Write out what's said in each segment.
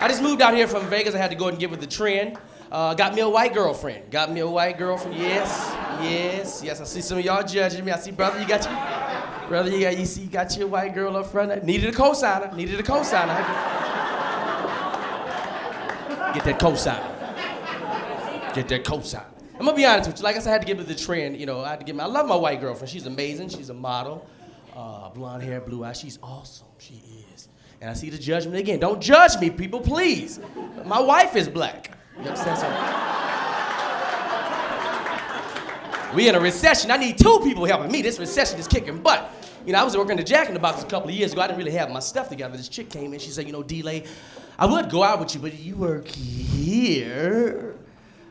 I just moved out here from Vegas. I had to go and get with the trend. Got me a white girlfriend. Yes. I see some of y'all judging me. I see, brother, you got your white girl up front. Needed a cosigner. Get that cosigner. I'm gonna be honest with you. Like I said, I had to get with the trend. You know, I love my white girlfriend. She's amazing. She's a model. Blonde hair, blue eyes. She's awesome. She is. And I see the judgment again. Don't judge me, people, please. My wife is black. You understand? So, we in a recession. I need two people helping me. This recession is kicking butt. You know, I was working the Jack in the Box a couple of years ago. I didn't really have my stuff together. This chick came in. She said, you know, D-Lay, I would go out with you, but you work here.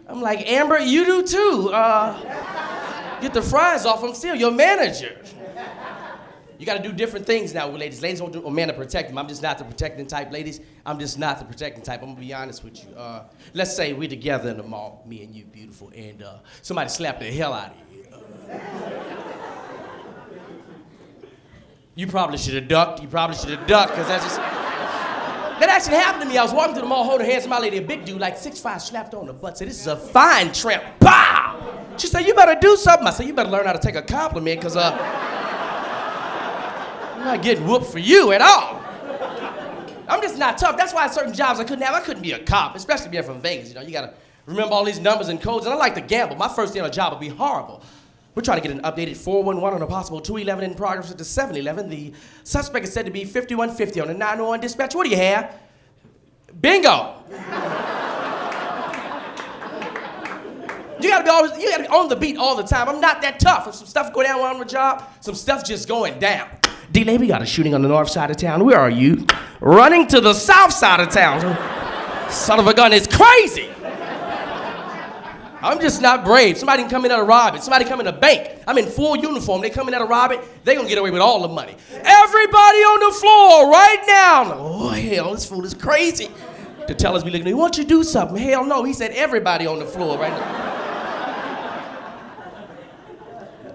I'm like, Amber, you do too. Get the fries off. I'm still your manager. You got to do different things now with ladies. Ladies don't do a man to protect them. I'm just not the protecting type, ladies. I'm just not the protecting type. I'm going to be honest with you. Let's say we're together in the mall, me and you, beautiful, and somebody slapped the hell out of you. You probably should have ducked. Because that actually happened to me. I was walking through the mall holding hands with my lady, a big dude, like 6'5", slapped her on the butt, said, this is a fine tramp. Pow! She said, you better do something. I said, you better learn how to take a compliment, because I'm not getting whooped for you at all. I'm just not tough. That's why certain jobs I couldn't have. I couldn't be a cop, especially being from Vegas. You know, you got to remember all these numbers and codes, and I like to gamble. My first day on a job would be horrible. We're trying to get an updated 411 on a possible 211 in progress at the 711. The suspect is said to be 5150 on the 901 dispatch. What do you have? Bingo! You gotta be on the beat all the time. I'm not that tough. If some stuff go down while I'm on the job, some stuff's just going down. D-Lay, we got a shooting on the north side of town. Where are you? Running to the south side of town. Son of a gun, it's crazy. I'm just not brave. Somebody can come in and rob it. Somebody come in a bank. I'm in full uniform. They come in and rob it. They gonna get away with all the money. Everybody on the floor right now. I'm like, oh, hell, this fool is crazy. To tell us we looking at me, why don't you do something? Hell no, he said everybody on the floor right now.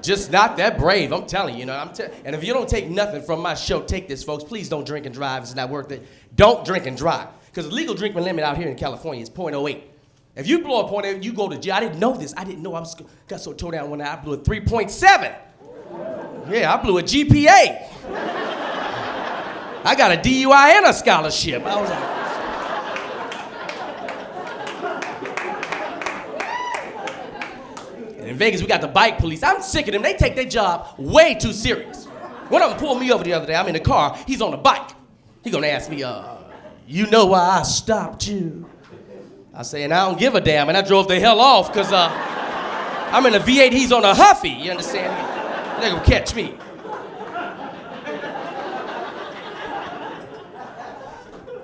Just not that brave, I'm telling you, and if you don't take nothing from my show, take this, folks. Please don't drink and drive. It's not worth it. Don't drink and drive. Because the legal drinking limit out here in California is .08. If you blow a .08, you go to jail. I didn't know this. I didn't know got so tore down one night. I blew a 3.7. Yeah, I blew a GPA. I got a DUI and a scholarship. I was like, in Vegas, we got the bike police. I'm sick of them. They take their job way too serious. One of them pulled me over the other day. I'm in the car. He's on a bike. He gonna ask me, you know why I stopped you? I say, and I don't give a damn. And I drove the hell off because I'm in a V8. He's on a Huffy. You understand? They're gonna catch me.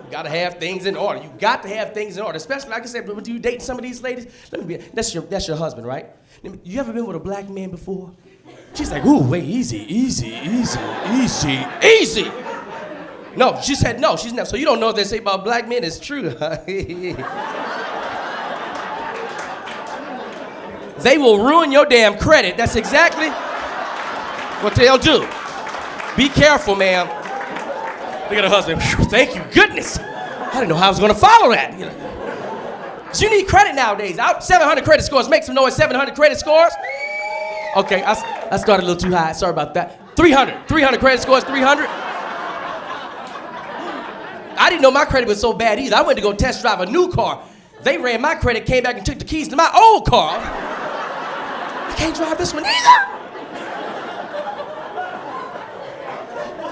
You gotta have things in order. You got to have things in order. Especially, like I said, when you date some of these ladies, that's your husband, right? You ever been with a black man before? She's like, ooh, wait, easy. No, she said no, she's never. So you don't know what they say about black men, it's true. They will ruin your damn credit. That's exactly what they'll do. Be careful, ma'am. Look at her husband. Thank you, goodness. I didn't know how I was gonna follow that. You need credit nowadays. 700 credit scores. Make some noise, 700 credit scores. Okay, I started a little too high. Sorry about that. 300 credit scores, 300. I didn't know my credit was so bad either. I went to go test drive a new car. They ran my credit, came back and took the keys to my old car. I can't drive this one either.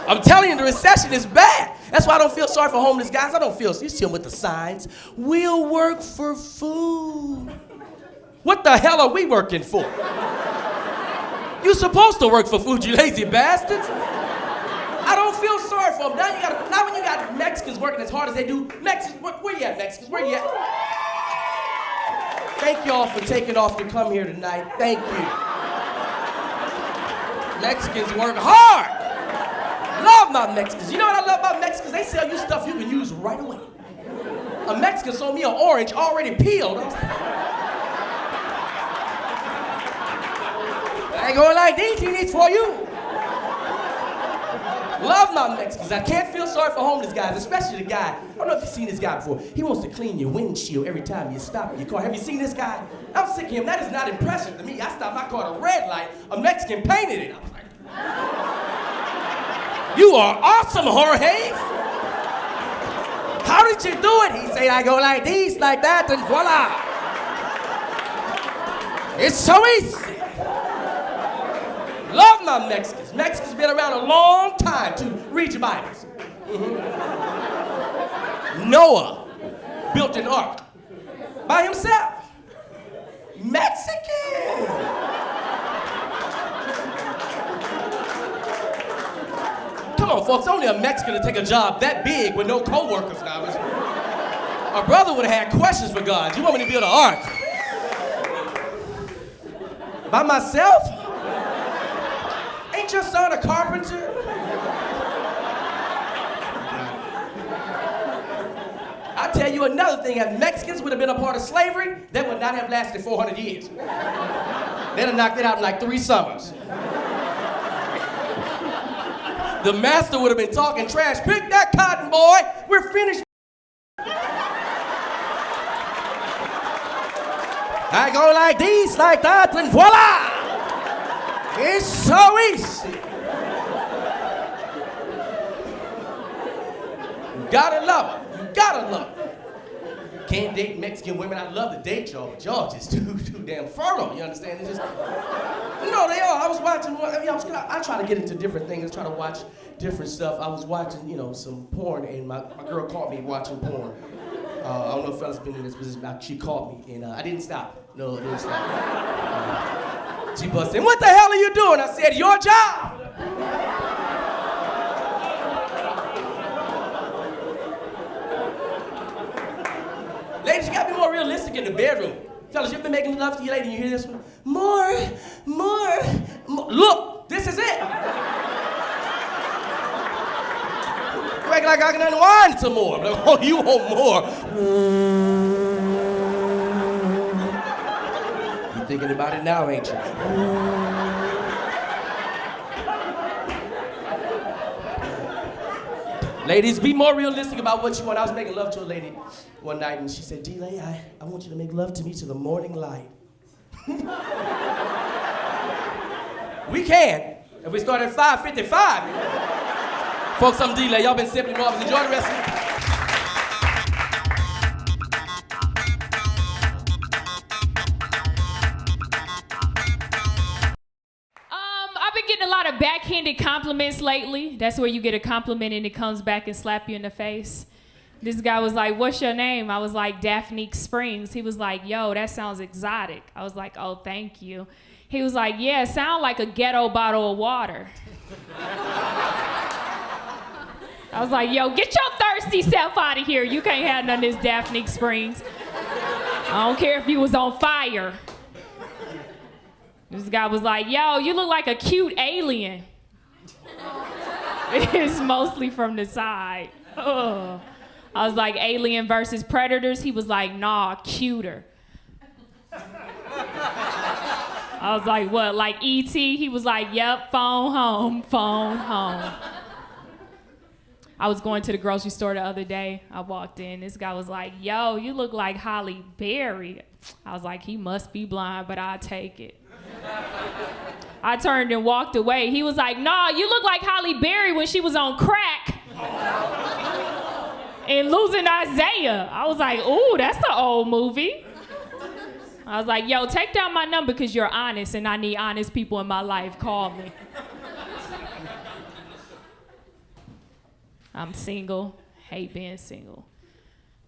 I'm telling you, the recession is bad. That's why I don't feel sorry for homeless guys. You see them with the signs. We'll work for food. What the hell are we working for? You're supposed to work for food, you lazy bastards. I don't feel sorry for them. Now when you got Mexicans working as hard as they do, where you at, Mexicans? Where you at? Thank y'all for taking off to come here tonight. Thank you. Mexicans work hard. Love my Mexicans. You know what I love about Mexicans? They sell you stuff you can use right away. A Mexican sold me an orange already peeled. I ain't going like these for you. Love my Mexicans. I can't feel sorry for homeless guys, especially the guy. I don't know if you've seen this guy before. He wants to clean your windshield every time you stop in your car. Have you seen this guy? I'm sick of him. That is not impressive to me. I stopped my car at a red light. A Mexican painted it. I was like, you are awesome, Jorge. How did you do it? He said, I go like this, like that, and voila. It's so easy. Love my Mexicans. Mexicans been around a long time to read your Bibles. Noah built an ark by himself. Mexican. Come on, folks, only a Mexican to take a job that big with no co-workers now. Our brother would have had questions for God. You want me to build an ark? By myself? Ain't your son a carpenter? I'll tell you another thing. If Mexicans would have been a part of slavery, that would not have lasted 400 years. They'd have knocked it out in like 3 summers. The master would have been talking trash. Pick that cotton, boy. We're finished. I go like this, like that, and voila! It's so easy. You gotta love it. You gotta love it. Can't date Mexican women. I love to date y'all, but y'all just too damn fertile. You understand? It's just, no, they are. I was watching. I try to get into different things. I try to watch different stuff. I was watching, some porn, and my girl caught me watching porn. I don't know if fellas been in this position. She caught me, and I didn't stop. No, I didn't stop. She busted in. What the hell are you doing? I said, your job. Ladies, you gotta be more realistic in the bedroom. Fellas, you ever been making love to your lady and you hear this one? More. Look, this is it. You act like I can unwind some more. Like, oh, you want more. You're thinking about it now, ain't you? Ladies, be more realistic about what you want. I was making love to a lady one night, and she said, D-Lay, I want you to make love to me to the morning light. We can, if we start at 5:55. Folks, I'm D-Lay. Y'all been simply marvelous. Enjoy the rest of it. I've been getting a lot of backhanded compliments lately. That's where you get a compliment and it comes back and slap you in the face. This guy was like, what's your name? I was like, Daphne Springs. He was like, yo, that sounds exotic. I was like, oh, thank you. He was like, yeah, it sounds like a ghetto bottle of water. I was like, yo, get your thirsty self out of here. You can't have none of this Daphne Springs. I don't care if you was on fire. This guy was like, yo, you look like a cute alien. It's mostly from the side. Ugh. I was like, Alien versus Predators? He was like, nah, cuter. I was like, what, like E.T.? He was like, yep, phone home. I was going to the grocery store the other day. I walked in. This guy was like, yo, you look like Halle Berry. I was like, he must be blind, but I'll take it. I turned and walked away. He was like, nah, you look like Halle Berry when she was on crack. And Losing Isaiah. I was like, ooh, that's an old movie. I was like, yo, take down my number because you're honest and I need honest people in my life. Call me. I'm single. Hate being single.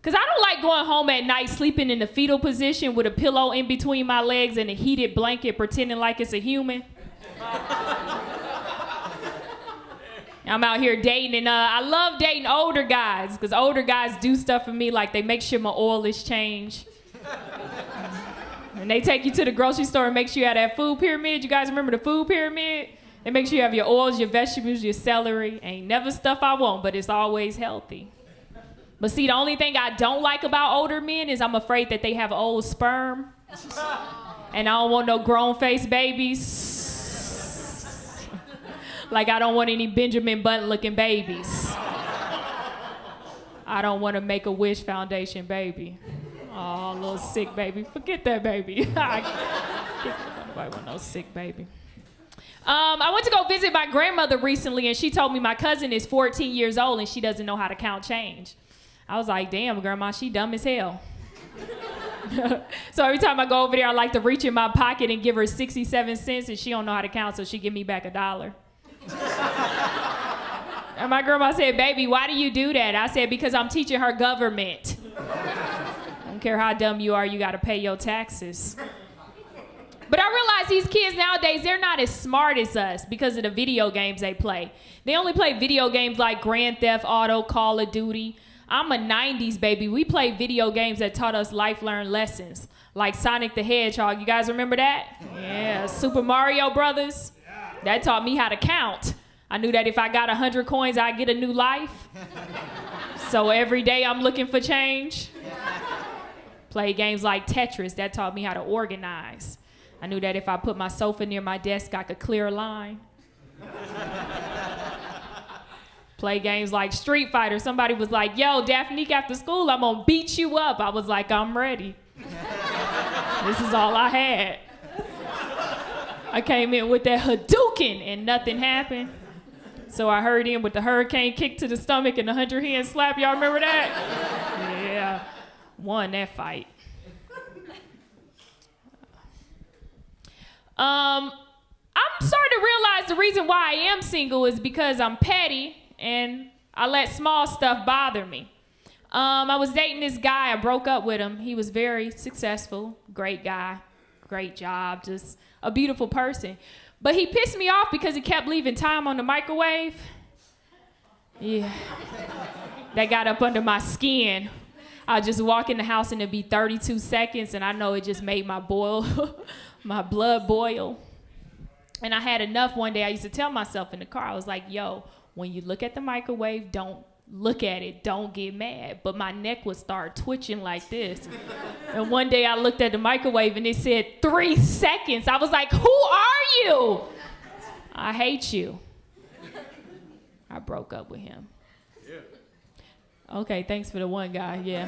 Because I don't like going home at night sleeping in the fetal position with a pillow in between my legs and a heated blanket pretending like it's a human. I'm out here dating, and I love dating older guys because older guys do stuff for me, like they make sure my oil is changed. And they take you to the grocery store and make sure you have that food pyramid. You guys remember the food pyramid? They make sure you have your oils, your vegetables, your celery. Ain't never stuff I want, but it's always healthy. But see, the only thing I don't like about older men is I'm afraid that they have old sperm. And I don't want no grown-faced babies. Like I don't want any Benjamin Button looking babies. I don't want to Make-A-Wish Foundation baby. Oh, little sick baby. Forget that baby. Nobody want no sick baby. I went to go visit my grandmother recently, and she told me my cousin is 14 years old and she doesn't know how to count change. I was like, damn, grandma, she dumb as hell. So every time I go over there, I like to reach in my pocket and give her 67 cents, and she don't know how to count, so she give me back $1. And my grandma said, baby, why do you do that? I said, because I'm teaching her government. I don't care how dumb you are, you gotta pay your taxes. But I realize these kids nowadays, they're not as smart as us because of the video games they play. They only play video games like Grand Theft Auto, Call of Duty. I'm a 90s baby. We played video games that taught us life-learned lessons, like Sonic the Hedgehog. You guys remember that? Yeah, Super Mario Brothers. That taught me how to count. I knew that if I got 100 coins, I'd get a new life. So every day I'm looking for change. Play games like Tetris. That taught me how to organize. I knew that if I put my sofa near my desk, I could clear a line. Play games like Street Fighter. Somebody was like, yo, Daphnique, after school, I'm gonna beat you up. I was like, I'm ready. This is all I had. I came in with that Hadouken and nothing happened. So I hurried in with the hurricane kick to the stomach and the 100-hand slap. Y'all remember that? Yeah, won that fight. I'm starting to realize the reason why I am single is because I'm petty and I let small stuff bother me. I was dating this guy. I broke up with him. He was very successful, great guy, great job, just a beautiful person. But he pissed me off because he kept leaving time on the microwave. Yeah, that got up under my skin. I'd just walk in the house and it'd be 32 seconds, and I know it just made my blood boil. And I had enough one day. I used to tell myself in the car, I was like, yo, when you look at the microwave, don't look at it, don't get mad. But my neck would start twitching like this. And one day I looked at the microwave and it said 3 seconds. I was like, who are you? I hate you. I broke up with him. Yeah. Okay, thanks for the one guy, yeah.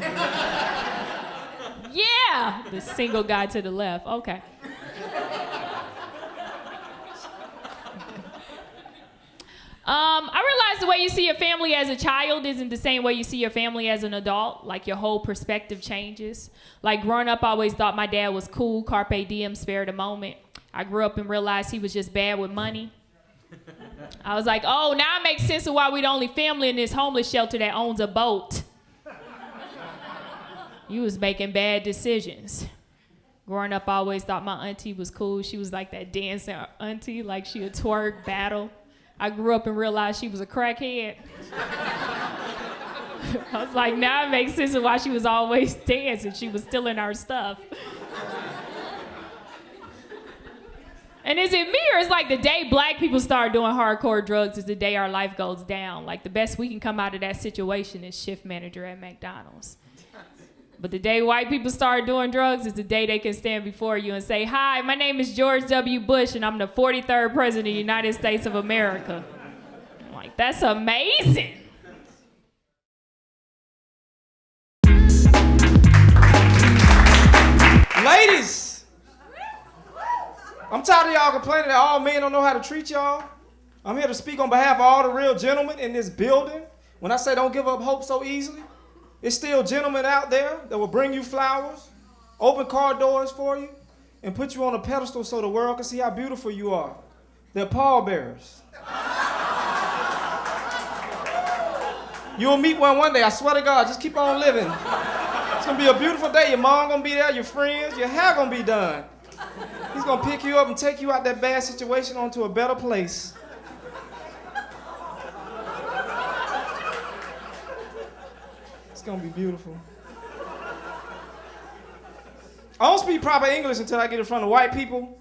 Yeah, the single guy to the left, okay. I realize the way you see your family as a child isn't the same way you see your family as an adult. Like your whole perspective changes. Like growing up, I always thought my dad was cool, carpe diem, spare the moment. I grew up and realized he was just bad with money. I was like, oh, now it makes sense of why we're the only family in this homeless shelter that owns a boat. You was making bad decisions. Growing up, I always thought my auntie was cool. She was like that dancing auntie, like she would twerk, battle. I grew up and realized she was a crackhead. I was like, now it makes sense of why she was always dancing. She was stealing our stuff. And is it me, or is like the day black people start doing hardcore drugs is the day our life goes down? Like the best we can come out of that situation is shift manager at McDonald's. But the day white people start doing drugs is the day they can stand before you and say, hi, my name is George W. Bush, and I'm the 43rd president of the United States of America. I'm like, that's amazing. Ladies, I'm tired of y'all complaining that all men don't know how to treat y'all. I'm here to speak on behalf of all the real gentlemen in this building. When I say don't give up hope so easily, it's still gentlemen out there that will bring you flowers, open car doors for you, and put you on a pedestal so the world can see how beautiful you are. They're pallbearers. You'll meet one day, I swear to God, just keep on living. It's gonna be a beautiful day. Your mom gonna be there, your friends, your hair gonna be done. He's gonna pick you up and take you out that bad situation onto a better place. It's gonna be beautiful. I don't speak proper English until I get in front of white people.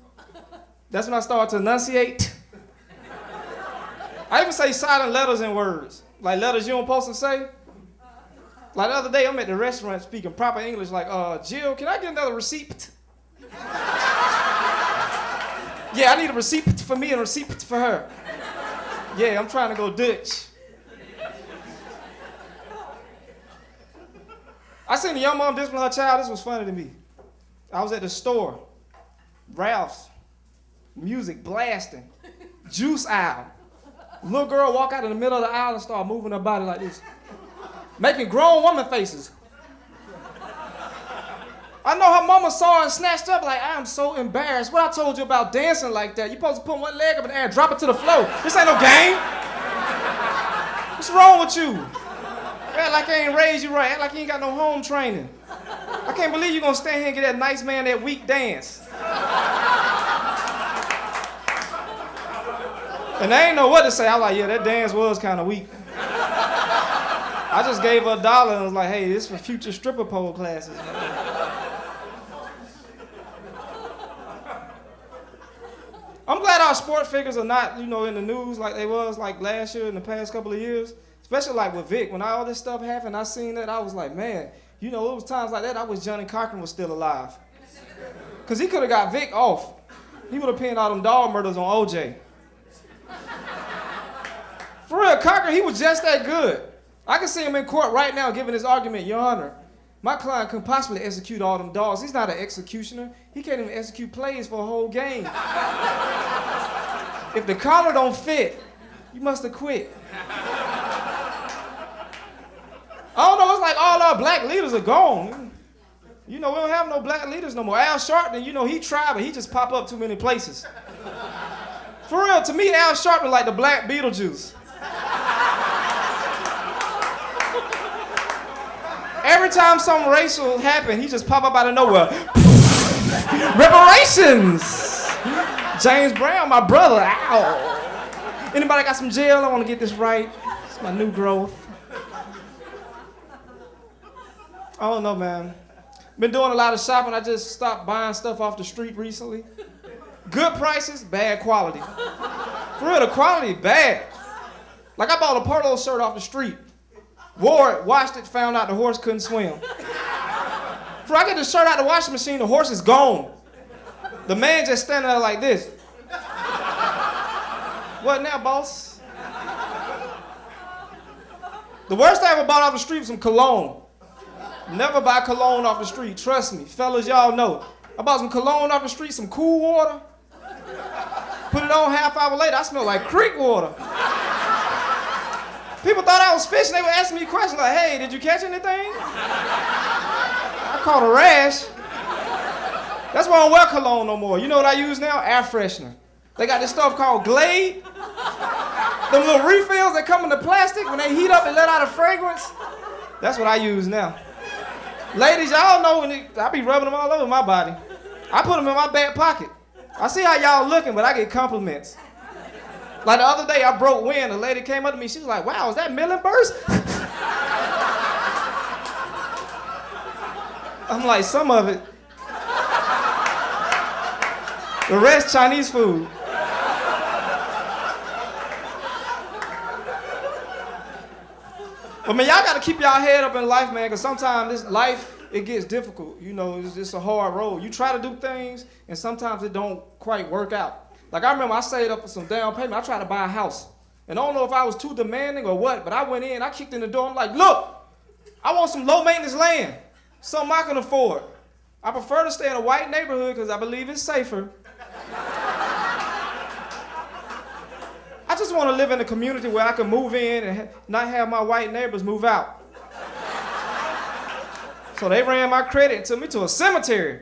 That's when I start to enunciate. I even say silent letters in words. Like letters you don't supposed to say. Like the other day, I'm at the restaurant speaking proper English, like, Jill, can I get another receipt? Yeah, I need a receipt for me and a receipt for her. Yeah, I'm trying to go Dutch. I seen a young mom discipline her child. This was funny to me. I was at the store, Ralph's, music blasting, juice aisle. Little girl walk out in the middle of the aisle and start moving her body like this, making grown woman faces. I know her mama saw her and snatched up like, I am so embarrassed. What I told you about dancing like that? You supposed to put one leg up in the air and drop it to the floor. This ain't no game. What's wrong with you? Act like I ain't raised you right. Act like you ain't got no home training. I can't believe you're gonna stand here and get that nice man that weak dance. And they ain't know what to say. I was like, yeah, that dance was kind of weak. I just gave her $1 and was like, hey, this is for future stripper pole classes. I'm glad our sport figures are not, in the news like they was like last year and the past couple of years. Especially like with Vic. When all this stuff happened, I seen that, I was like, man, it was times like that I wish Johnny Cochran was still alive. Because he could have got Vic off. He would have pinned all them dog murders on OJ. For real, Cochran, he was just that good. I can see him in court right now giving his argument, Your Honor, my client couldn't possibly execute all them dogs. He's not an executioner. He can't even execute plays for a whole game. If the collar don't fit, you must have quit. I don't know, it's like all our black leaders are gone. We don't have no black leaders no more. Al Sharpton, he tried, but he just pop up too many places. For real, to me, Al Sharpton like the black Beetlejuice. Every time something racial happened, he just pop up out of nowhere. Reparations! James Brown, my brother, ow. Anybody got some gel? I want to get this right. It's my new growth. I don't know, man. Been doing a lot of shopping. I just stopped buying stuff off the street recently. Good prices, bad quality. For real, the quality bad. Like I bought a polo shirt off the street. Wore it, washed it, found out the horse couldn't swim. Before I get the shirt out of the washing machine, the horse is gone. The man just standing there like this. What now, boss? The worst I ever bought off the street was some cologne. Never buy cologne off the street, trust me. Fellas, y'all know. I bought some cologne off the street, some cool water. Put it on half hour later, I smelled like creek water. People thought I was fishing. They were asking me questions like, hey, did you catch anything? I caught a rash. That's why I don't wear cologne no more. You know what I use now? Air freshener. They got this stuff called Glade. Them little refills that come in the plastic, when they heat up and let out a fragrance. That's what I use now. Ladies, y'all know I be rubbing them all over my body. I put them in my back pocket. I see how y'all looking, but I get compliments. Like the other day, I broke wind. A lady came up to me. She was like, wow, is that milling burst? I'm like, some of it. The rest, Chinese food. But man, y'all gotta keep y'all head up in life, man, because sometimes this life, it gets difficult. It's just a hard road. You try to do things, and sometimes it don't quite work out. Like I remember I saved up for some down payment. I tried to buy a house. And I don't know if I was too demanding or what, but I went in, I kicked in the door, I'm like, look, I want some low maintenance land, something I can afford. I prefer to stay in a white neighborhood because I believe it's safer. I just want to live in a community where I can move in and not have my white neighbors move out. So they ran my credit and took me to a cemetery.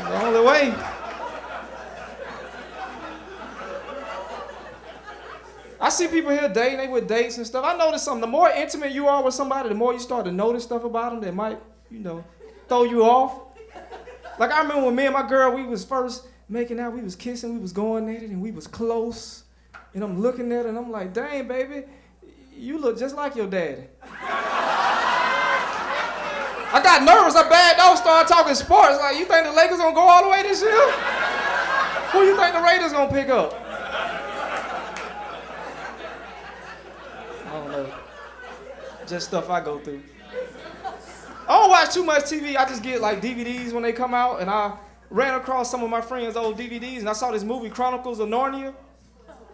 The only way. I see people here dating, they with dates and stuff. I noticed something. The more intimate you are with somebody, the more you start to notice stuff about them that might, throw you off. Like I remember when me and my girl, we was first making out, we was kissing, we was going at it, and we was close. And I'm looking at her, and I'm like, dang, baby, you look just like your daddy. I got nervous, I backed off, started talking sports. Like, you think the Lakers gonna go all the way this year? Who you think the Raiders gonna pick up? I don't know. Just stuff I go through. I don't watch too much TV. I just get like DVDs when they come out, and I ran across some of my friends' old DVDs, and I saw this movie, Chronicles of Narnia.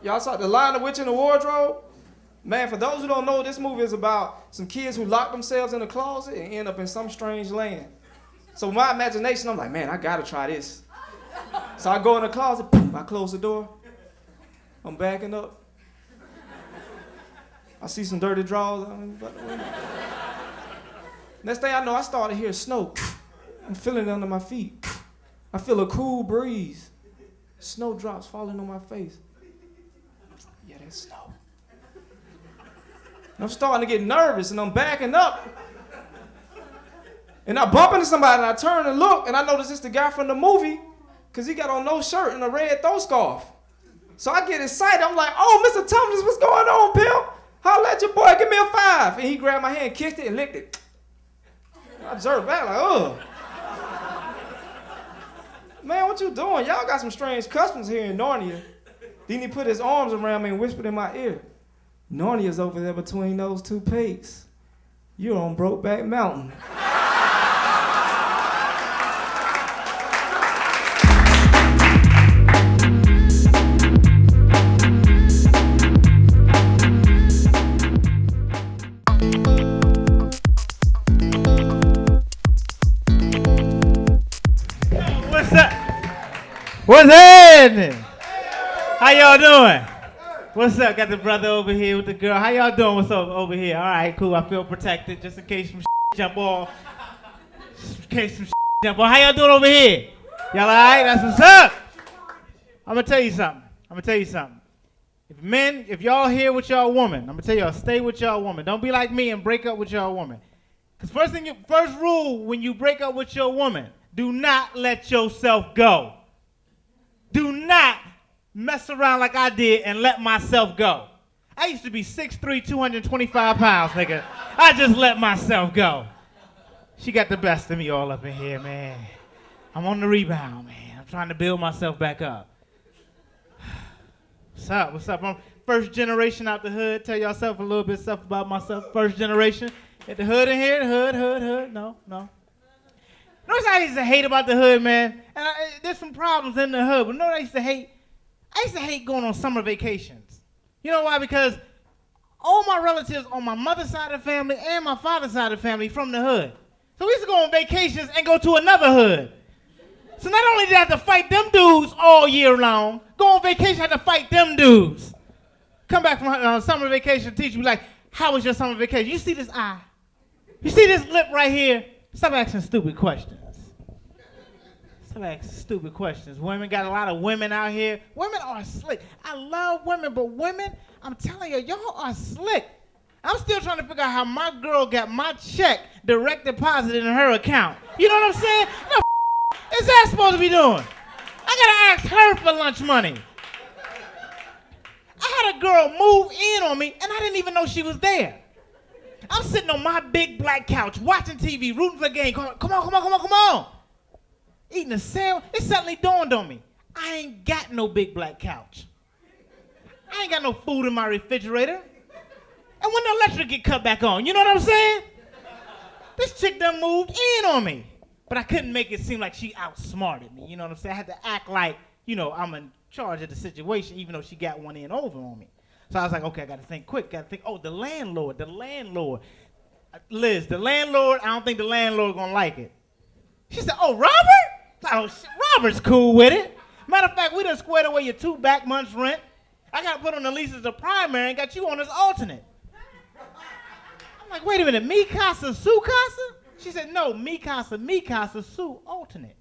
Y'all saw The Lion, the Witch, and the Wardrobe? Man, for those who don't know, this movie is about some kids who lock themselves in a closet and end up in some strange land. So my imagination, I'm like, man, I gotta try this. So I go in the closet, boom, I close the door. I'm backing up. I see some dirty drawers. Next thing I know, I started hearing snow. I'm feeling it under my feet. I feel a cool breeze. Snowdrops falling on my face. Yeah, that's snow. And I'm starting to get nervous, and I'm backing up. And I bump into somebody, and I turn and look, and I notice it's the guy from the movie, because he got on no shirt and a red throat scarf. So I get excited. I'm like, oh, Mr. Thomas, what's going on, pimp? Holla at your boy, give me a 5. And he grabbed my hand, kissed it, and licked it. I jerked back like, ugh. Man, what you doing? Y'all got some strange customs here in Narnia. Then he put his arms around me and whispered in my ear, Narnia's over there between those two peaks. You're on Brokeback Mountain. What's happening? How y'all doing? What's up? Got the brother over here with the girl. How y'all doing? What's up over here? All right, cool. I feel protected just in case some jump off. Just in case some jump off. How y'all doing over here? Y'all all right? That's what's up. I'm going to tell you something. If y'all here with y'all woman, I'm going to tell y'all, stay with y'all woman. Don't be like me and break up with y'all woman. Because first rule when you break up with your woman, do not let yourself go. Do not mess around like I did and let myself go. I used to be 6'3", 225 pounds, nigga. I just let myself go. She got the best of me all up in here, man. I'm on the rebound, man. I'm trying to build myself back up. What's up? I'm first generation out the hood. Tell yourself a little bit of stuff about myself. First generation. At the hood in here, hood. No. Notice I used to hate about the hood, man. And there's some problems in the hood, but I used to hate going on summer vacations. You know why? Because all my relatives on my mother's side of the family and my father's side of the family from the hood. So we used to go on vacations and go to another hood. So not only did I have to fight them dudes all year long, go on vacation, I had to fight them dudes. Come back from summer vacation, teacher be like, how was your summer vacation? You see this eye? You see this lip right here? Stop asking stupid questions. Women got a lot of women out here. Women are slick. I love women, but women, I'm telling you, y'all are slick. I'm still trying to figure out how my girl got my check direct deposited in her account. You know what I'm saying? No, is that supposed to be doing? I gotta ask her for lunch money. I had a girl move in on me, and I didn't even know she was there. I'm sitting on my big black couch, watching TV, rooting for the game, going, come on. Eating a sandwich. It suddenly dawned on me, I ain't got no big black couch. I ain't got no food in my refrigerator. And when the electric get cut back on, you know what I'm saying? This chick done moved in on me. But I couldn't make it seem like she outsmarted me, you know what I'm saying? I had to act like, I'm in charge of the situation, even though she got one in over on me. So I was like, okay, I got to think quick. Oh, the landlord. Liz, the landlord, I don't think the landlord going to like it. She said, oh, Robert? Oh, shit, Robert's cool with it. Matter of fact, we done squared away your 2 back months rent. I got to put on the lease as a primary and got you on as alternate. I'm like, wait a minute, me casa, su casa? She said, no, me casa, su alternate.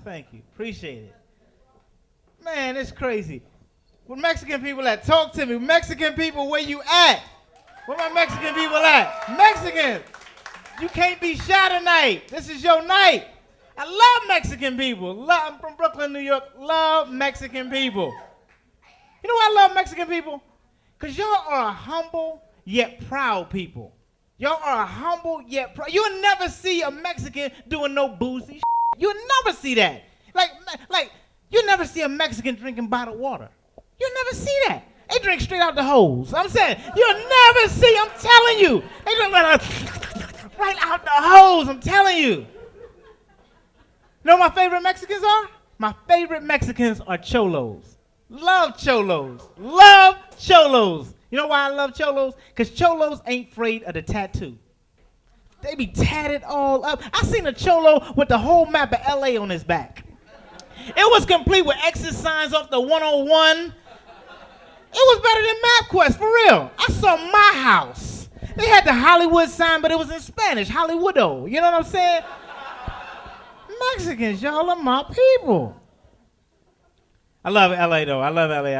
Thank you, appreciate it. Man, it's crazy. Where Mexican people at? Talk to me. Mexican people, where you at? Where my Mexican people at? Mexicans, you can't be shy tonight. This is your night. I love Mexican people. I'm from Brooklyn, New York. Love Mexican people. You know why I love Mexican people? Because y'all are humble yet proud people. Y'all are humble yet proud. You'll never see a Mexican doing no boozy shit. You'll never see that. Like you'll never see a Mexican drinking bottled water. You'll never see that. They drink straight out the hose. I'm saying, you'll never see, I'm telling you. They drink right out the hose, I'm telling you. You know what my favorite Mexicans are? My favorite Mexicans are cholos. Love cholos. Love cholos. You know why I love cholos? Because cholos ain't afraid of the tattoo. They be tatted all up. I seen a cholo with the whole map of LA on his back. It was complete with exit signs off the 101. It was better than MapQuest, for real. I saw my house. They had the Hollywood sign, but it was in Spanish, Hollywoodo. You know what I'm saying? Mexicans, y'all are my people. I love LA though. I love LA.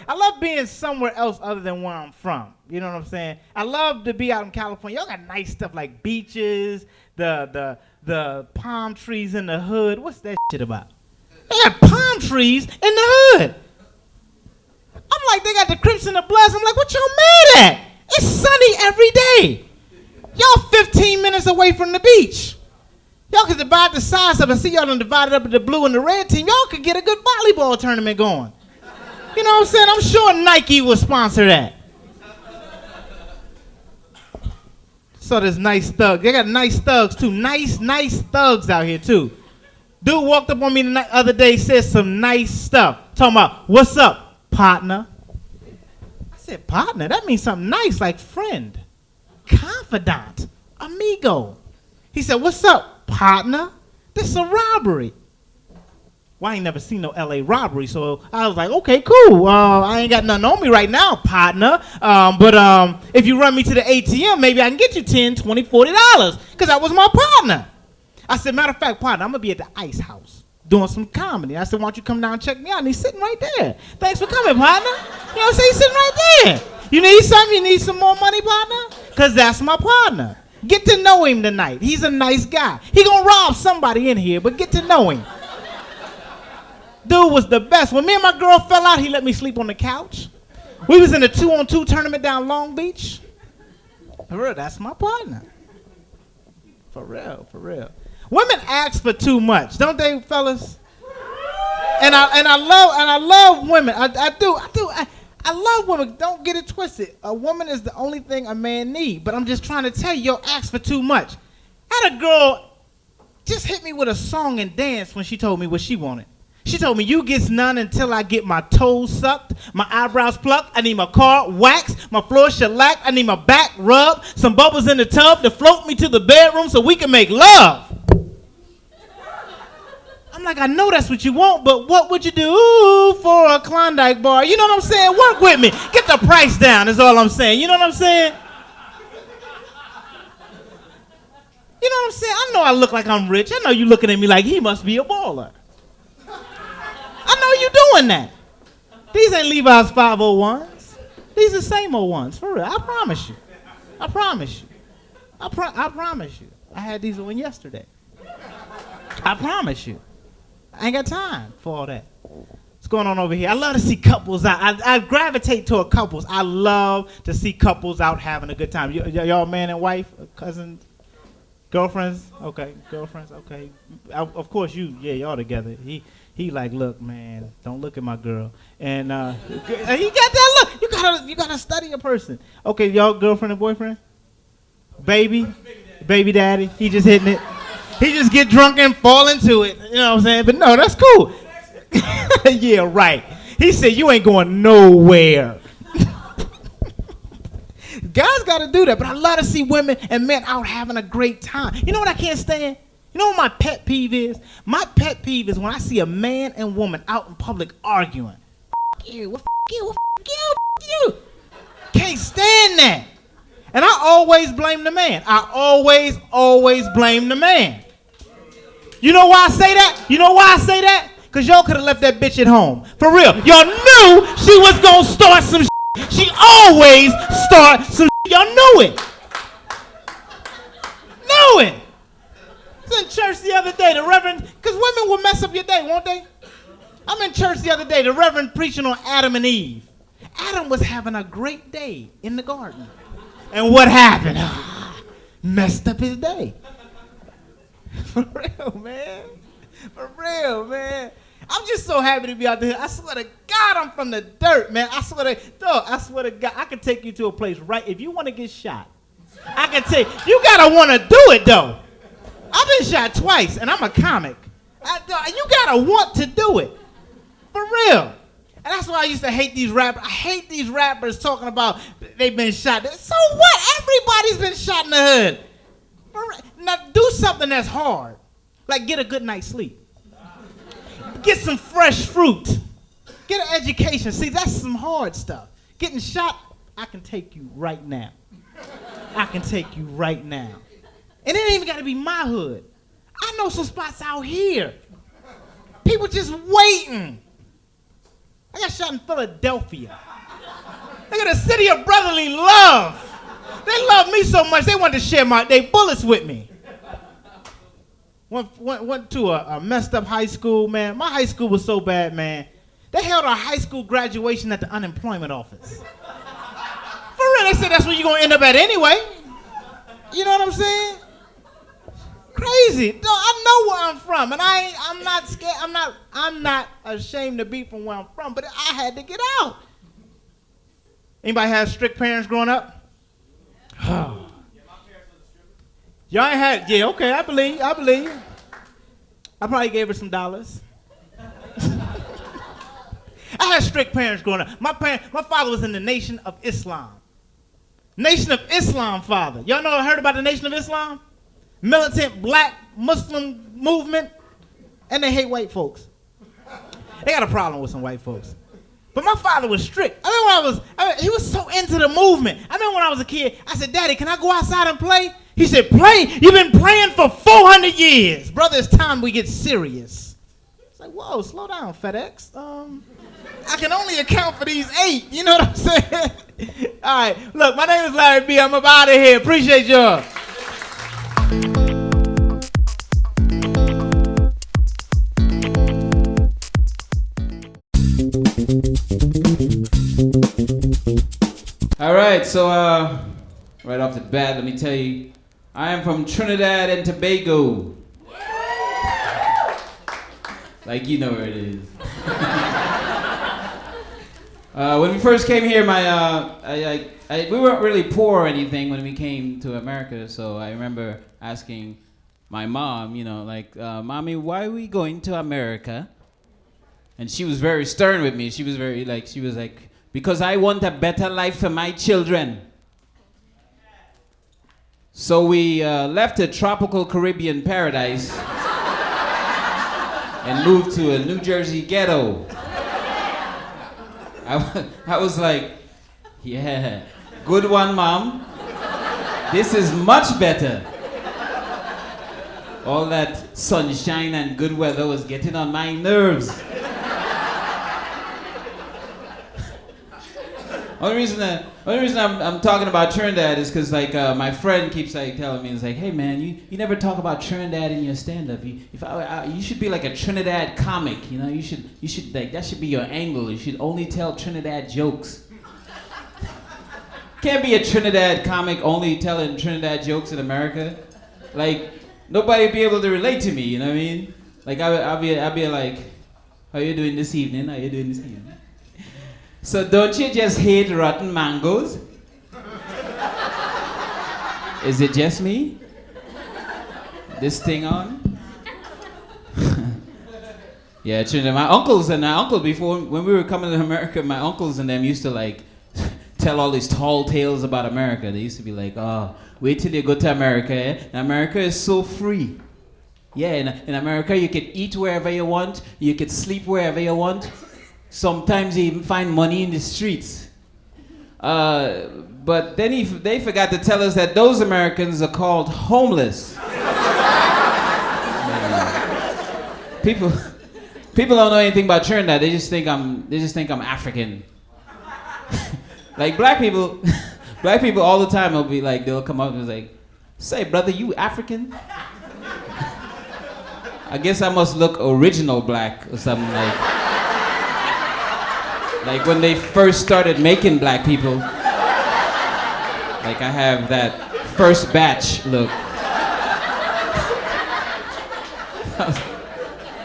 I love being somewhere else other than where I'm from. You know what I'm saying? I love to be out in California. Y'all got nice stuff like beaches, the palm trees in the hood. What's that shit about? They got palm trees in the hood. I'm like, they got the Crips and the Bloods. I'm like, what y'all mad at? It's sunny every day. Y'all 15 minutes away from the beach. Y'all could divide the size up. I see y'all done divided up into the blue and the red team. Y'all could get a good volleyball tournament going. You know what I'm saying? I'm sure Nike will sponsor that. So there's nice thugs. They got nice thugs too. Nice thugs out here too. Dude walked up on me the other day, said some nice stuff. Talking about, what's up, partner? I said, partner? That means something nice, like friend, confidant, amigo. He said, what's up, partner? This is a robbery. Well, I ain't never seen no LA robbery, so I was like, okay, cool. I ain't got nothing on me right now, partner. But if you run me to the ATM, maybe I can get you $10, $20, $40, because that was my partner. I said, matter of fact, partner, I'm going to be at the Ice House doing some comedy. I said, why don't you come down and check me out? And he's sitting right there. Thanks for coming, partner. You know what I'm saying? He's sitting right there. You need something? You need some more money, partner? Because that's my partner. Get to know him tonight. He's a nice guy. He going to rob somebody in here, but get to know him. Dude was the best. When me and my girl fell out, he let me sleep on the couch. We was in a 2-on-2 tournament down Long Beach. For real, that's my partner. For real. Women ask for too much, don't they, fellas? And I love women. I do. I love women. Don't get it twisted. A woman is the only thing a man needs. But I'm just trying to tell you, y'all ask for too much. I had a girl just hit me with a song and dance when she told me what she wanted. She told me, you get none until I get my toes sucked, my eyebrows plucked, I need my car waxed, my floor shellacked, I need my back rubbed, some bubbles in the tub to float me to the bedroom so we can make love. I'm like, I know that's what you want, but what would you do for a Klondike bar? You know what I'm saying? Work with me. Get the price down is all I'm saying. You know what I'm saying? You know what I'm saying? I know I look like I'm rich. I know you looking at me like he must be a baller. I know you doing that. These ain't Levi's 501s. These are same old ones, for real. I promise you. I promise you. I promise you. I had these on yesterday. I promise you. I ain't got time for all that. What's going on over here? I love to see couples out. I gravitate toward couples. I love to see couples out having a good time. Y'all man and wife, cousins, girlfriends? Okay, girlfriends, okay. Of course you, yeah, y'all together. He like, look, man, don't look at my girl. And he got that look. You gotta study a person. Okay, y'all girlfriend and boyfriend? Baby daddy. He just hitting it. He just get drunk and fall into it. You know what I'm saying? But no, that's cool. Yeah, right. He said, you ain't going nowhere. Guys gotta do that, but I love to see women and men out having a great time. You know what I can't stand? You know what my pet peeve is? My pet peeve is when I see a man and woman out in public arguing. F you, you. Can't stand that. And I always blame the man. I always blame the man. You know why I say that? Because y'all could have left that bitch at home. For real. Y'all knew she was going to start some shit. She always starts some shit. Y'all knew it. Knew it. I was in church the other day, the Reverend, because women will mess up your day, won't they? I'm in church the other day, the Reverend preaching on Adam and Eve. Adam was having a great day in the garden. And what happened? Messed up his day. For real, man. I'm just so happy to be out there. I swear to God, I'm from the dirt, man. I swear to God, I can take you to a place right. If you want to get shot, I can take. You gotta want to do it though. I've been shot twice, and I'm a comic. You gotta want to do it. For real. And that's why I used to hate these rappers. I hate these rappers talking about they've been shot. So what? Everybody's been shot in the hood. Now do something that's hard. Like get a good night's sleep. Get some fresh fruit. Get an education. See, that's some hard stuff. Getting shot, I can take you right now. I can take you right now. And it ain't even gotta be my hood. I know some spots out here. People just waiting. I got shot in Philadelphia. Look at the city of brotherly love. They love me so much, they wanted to share their bullets with me. Went to a messed up high school, man. My high school was so bad, man. They held our high school graduation at the unemployment office. For real, they said that's where you're gonna end up at anyway. You know what I'm saying? Crazy. No, I know where I'm from, and I'm not scared. I'm not ashamed to be from where I'm from, but I had to get out. Anybody have strict parents growing up? Y'all ain't had, yeah, okay, I believe. I probably gave her some dollars. I had strict parents growing up. My father was in the Nation of Islam. Nation of Islam father. Y'all heard about the Nation of Islam? Militant black Muslim movement, and they hate white folks. They got a problem with some white folks. But my father was strict. He was so into the movement. I remember when I was a kid, I said, Daddy, can I go outside and play? He said, play? You've been playing for 400 years. Brother, it's time we get serious. It's like, whoa, slow down, FedEx. I can only account for these 8. You know what I'm saying? All right, look, my name is Larry B. I'm up out of here. Appreciate y'all. All right, so right off the bat, let me tell you, I am from Trinidad and Tobago. Like you know where it is. When we first came here, we weren't really poor or anything when we came to America. So I remember asking my mom, Mommy, why are we going to America? And she was very stern with me. She was like, because I want a better life for my children. So we left a tropical Caribbean paradise and moved to a New Jersey ghetto. I was like, yeah, good one, Mom. This is much better. All that sunshine and good weather was getting on my nerves. Only reason I'm talking about Trinidad is because my friend keeps telling me, it's like, hey man, you never talk about Trinidad in your stand-up. You should be like a Trinidad comic, you should that should be your angle. You should only tell Trinidad jokes. Can't be a Trinidad comic only telling Trinidad jokes in America. Like nobody be able to relate to me, you know what I mean? Like I'll be like, how you doing this evening? How you doing this evening? So don't you just hate rotten mangoes? Is it just me? This thing on? Yeah, Trinidad. My uncles before, when we were coming to America, my uncles and them used to tell all these tall tales about America. They used to be like, oh, wait till you go to America, eh? And America is so free. Yeah, in America you can eat wherever you want, you can sleep wherever you want. Sometimes you even find money in the streets. But then they forgot to tell us that those Americans are called homeless. People don't know anything about Trinidad. They just think I'm African. Like black people all the time will be like, they'll come up and be like, say brother, you African? I guess I must look original black or something like when they first started making black people. Like I have that first batch look.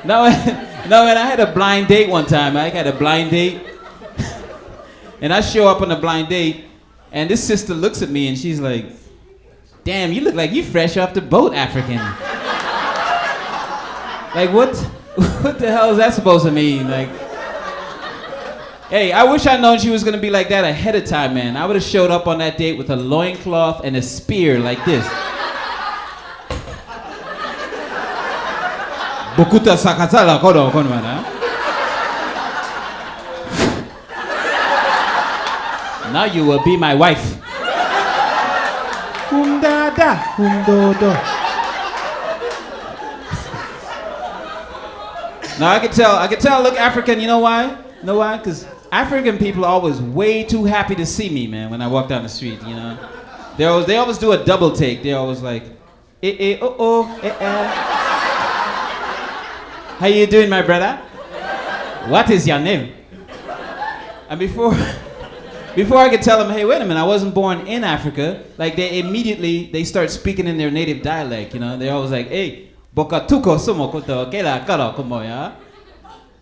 No, and I had a blind date one time. I had a blind date. And I show up on a blind date, and this sister looks at me and she's like, damn, you look like you fresh off the boat, African. Like, what the hell is that supposed to mean? Like, hey, I wish I'd known she was gonna be like that ahead of time, man. I would have showed up on that date with a loincloth and a spear like this. Bokuta sakatala kodo konmana. Now you will be my wife. Humdada, humdodo. Now I can tell I look African, you know why? You know why? Because African people are always way too happy to see me, man, when I walk down the street, you know? They always do a double take. They're always like, How you doing, my brother? What is your name? And before I could tell them, hey, wait a minute, I wasn't born in Africa, like they start speaking in their native dialect, you know? They're always like, hey, Bokatuko sumo koto kela karo kumo ya.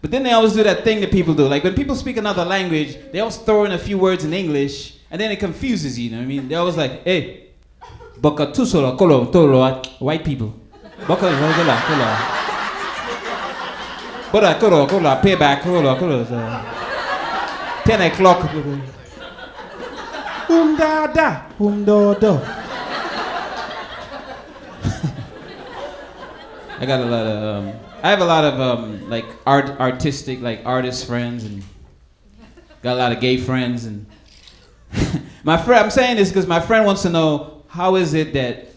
But then they always do that thing that people do. Like when people speak another language, they always throw in a few words in English, and then it confuses you know what I mean? They're always like, hey, Bokatusolo kolo tolo white people. Boka kola kola. Bora kolo kola payback kola kola. 10 o'clock. Humdada, humdodo. I have a lot of like artistic, like artist friends, and got a lot of gay friends, and I'm saying this because my friend wants to know, how is it that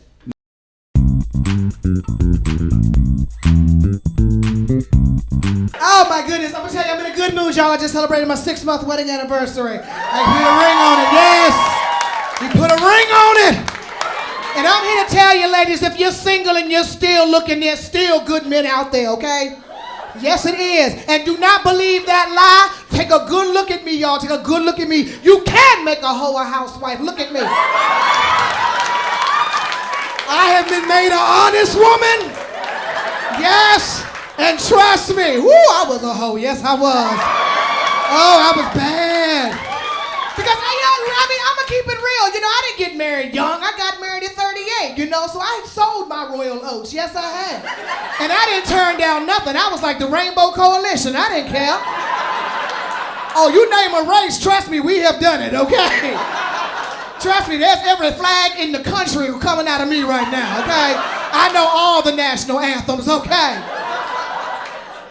Oh my goodness, I'm gonna tell you, I'm in a good mood, y'all. I just celebrated my 6-month wedding anniversary. I put a ring on it, yes! We put a ring on it! And I'm here to tell you, ladies, if you're single and you're still looking, there's still good men out there, okay? Yes, it is. And do not believe that lie. Take a good look at me, y'all. Take a good look at me. You can make a hoe a housewife. Look at me. I have been made an honest woman. Yes. And trust me. Woo, I was a hoe. Yes, I was. Oh, I was bad. Because, I'm going to keep it real. You know, I didn't get married young. I got married at 38, you know, so I had sold my royal oats. Yes, I had. And I didn't turn down nothing. I was like the Rainbow Coalition. I didn't care. Oh, you name a race, trust me, we have done it, okay? Trust me, there's every flag in the country coming out of me right now, okay? I know all the national anthems, okay?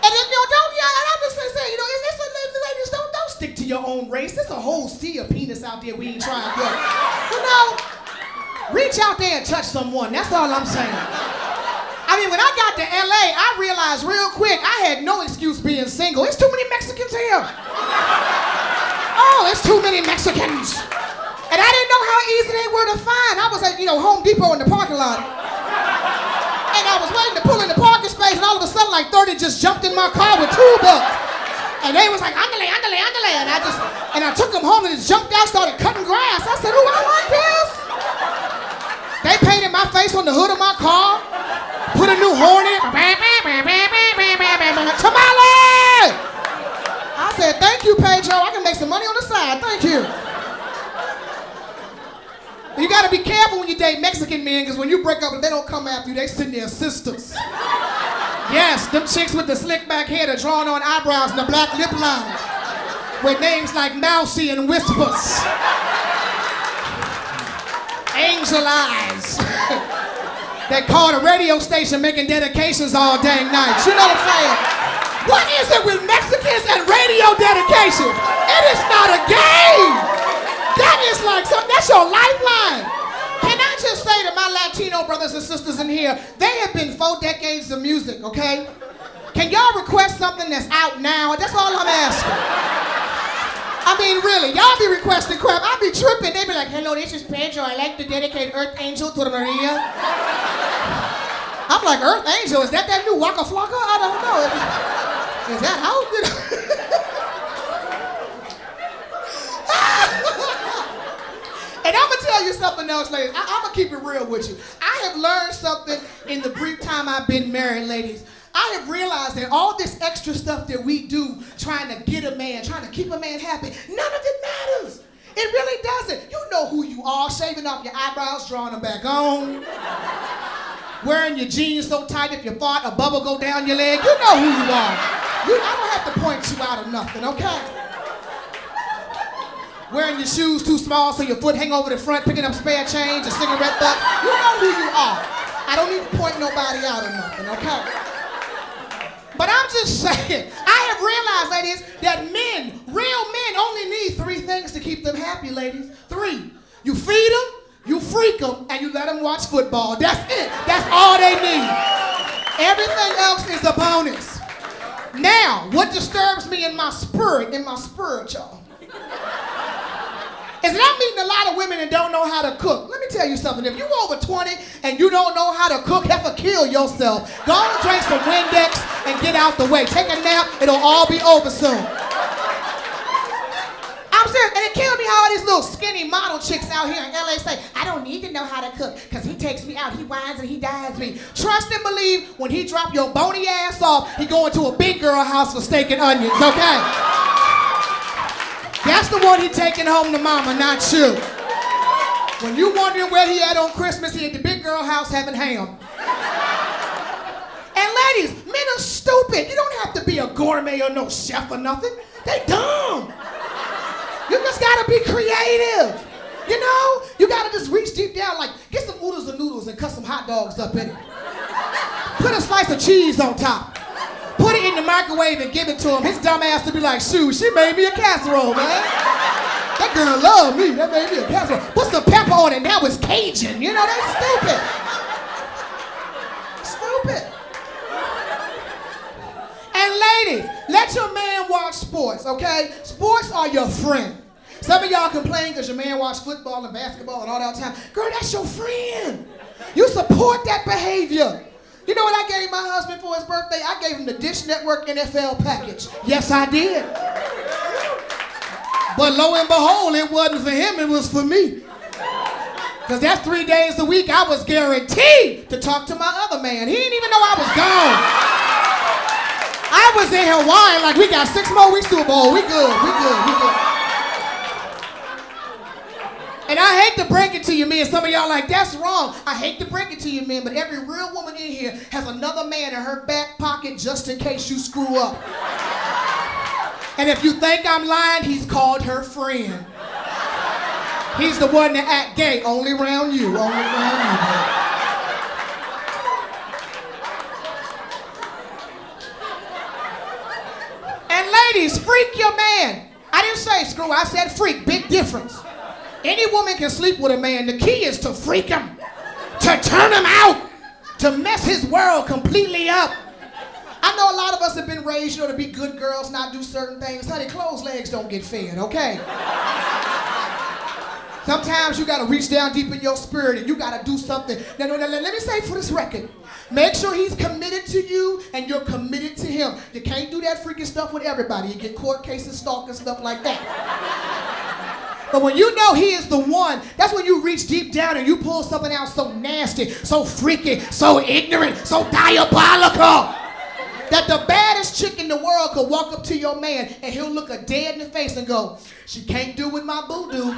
And then, I'm just saying, ladies, don't stick to your own race. There's a whole sea of penis out there we ain't trying to get. You know, reach out there and touch someone. That's all I'm saying. I mean, when I got to LA, I realized real quick I had no excuse being single. There's too many Mexicans here. Oh, there's too many Mexicans. And I didn't know how easy they were to find. I was at, Home Depot in the parking lot. And I was waiting to pull in the parking space, and all of a sudden, like 30 just jumped in my car with $2. And they was like, andale, andale, andale. And I took them home and just jumped out, started cutting grass. I said, oh, I like this. They painted my face on the hood of my car, put a new horn in. Tamale! I said, thank you, Pedro. I can make some money on the side. Thank you. You gotta be careful when you date Mexican men, because when you break up and they don't come after you, they send their sisters. Yes, them chicks with the slick back hair, the drawn on eyebrows and the black lip liner, with names like Mousy and Whispers. Angel Eyes. They call the radio station making dedications all dang night. You know what I'm saying? What is it with Mexicans and radio dedications? It is not a game. That is like something, that's your lifeline. Can I just say to my Latino brothers and sisters in here, they have been 4 decades of music, okay? Can y'all request something that's out now? That's all I'm asking. I mean, really, y'all be requesting crap. I be tripping. They be like, hello, this is Pedro. I'd like to dedicate Earth Angel to the Maria. I'm like, Earth Angel? Is that new Waka Flocka? I don't know. Is that how good? And I'm gonna tell you something else, ladies. I'm gonna keep it real with you. I have learned something in the brief time I've been married, ladies. I have realized that all this extra stuff that we do, trying to get a man, trying to keep a man happy, none of it matters. It really doesn't. You know who you are, shaving off your eyebrows, drawing them back on. Wearing your jeans so tight if you fart, a bubble go down your leg. You know who you are. I don't have to point you out or nothing, okay? Wearing your shoes too small so your foot hang over the front, picking up spare change, a cigarette butt. You know who you are. I don't need to point nobody out or nothing, okay? But I'm just saying, I have realized, ladies, that men, real men, only need 3 things to keep them happy, ladies. 3. You feed them, you freak them, and you let them watch football. That's it. That's all they need. Everything else is a bonus. Now, what disturbs me in my spirit, y'all, is that I'm meeting a lot of women that don't know how to cook. Let me tell you something. If you're over 20 and you don't know how to cook, heifer, kill yourself. Go and drink some Windex and get out the way. Take a nap. It'll all be over soon. I'm serious. And it kills me how all these little skinny model chicks out here in LA say, I don't need to know how to cook because he takes me out, he whines and he dines me. Trust and believe, when he drop your bony ass off, he going to a big girl house for steak and onions, okay? That's the one he taking home to mama, not you. When you wondering where he at on Christmas, he at the big girl house having ham. And ladies, men are stupid. You don't have to be a gourmet or no chef or nothing. They dumb. You just gotta be creative. You know? You gotta just reach deep down, like, get some oodles and noodles and cut some hot dogs up in it. Put a slice of cheese on top. Put it in the microwave and give it to him. His dumb ass to be like, shoot, she made me a casserole, man. That girl loved me. That made me a casserole. Put some pepper on it. Now it's Cajun. You know, that's stupid. Stupid. And ladies, let your man watch sports, okay? Sports are your friend. Some of y'all complain because your man watch football and basketball and all that time. Girl, that's your friend. You support that behavior. You know what I gave my husband for his birthday? I gave him the Dish Network NFL package. Yes, I did. But lo and behold, it wasn't for him, it was for me. Because that's 3 days a week I was guaranteed to talk to my other man. He didn't even know I was gone. I was in Hawaii like, we got 6 more weeks Super Bowl. We good. And I hate to break it to you, men. Some of y'all like, that's wrong. I hate to break it to you, men, but every real woman in here has another man in her back pocket just in case you screw up. And if you think I'm lying, he's called her friend. He's the one that act gay, only around you, baby. And ladies, freak your man. I didn't say screw, I said freak, big difference. Any woman can sleep with a man. The key is to freak him, to turn him out, to mess his world completely up. I know a lot of us have been raised, to be good girls, not do certain things. Honey, closed legs don't get fed, okay? Sometimes you gotta reach down deep in your spirit and you gotta do something. Now, let me say for this record, make sure he's committed to you and you're committed to him. You can't do that freaking stuff with everybody. You get court cases, stalking, stuff like that. But when you know he is the one, that's when you reach deep down and you pull something out so nasty, so freaky, so ignorant, so diabolical, that the baddest chick in the world could walk up to your man and he'll look her dead in the face and go, she can't do with my boo-doo.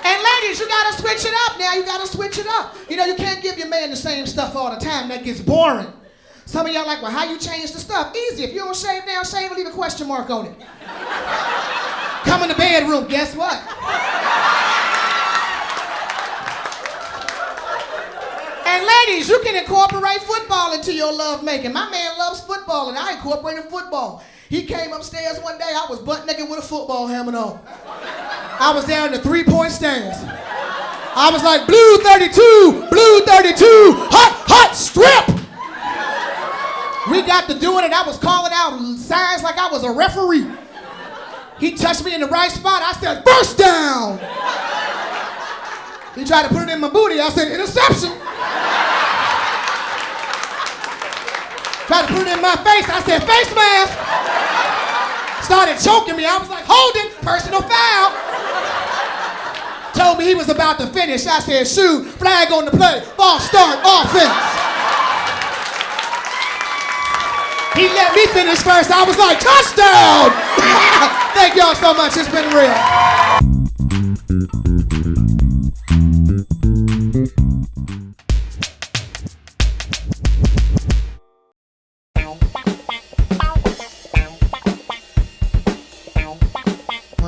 And ladies, you gotta switch it up now. You gotta switch it up. You know, you can't give your man the same stuff all the time. That gets boring. Some of y'all like, well, how you change the stuff? Easy. If you don't shave now, shave and leave a question mark on it. Come in the bedroom, guess what? And ladies, you can incorporate football into your love making. My man loves football and I incorporated football. He came upstairs one day, I was butt naked with a football helmet on. I was down in the 3-point stance. I was like, blue 32, hot, strip. We got to doing it. I was calling out signs like I was a referee. He touched me in the right spot. I said, first down. He tried to put it in my booty. I said, interception. Tried to put it in my face. I said, face mask. Started choking me. I was like, holding, personal foul. Told me he was about to finish. I said, shoot, flag on the play, false start, offense. He let me finish first. I was like, touchdown! Thank y'all so much. It's been real.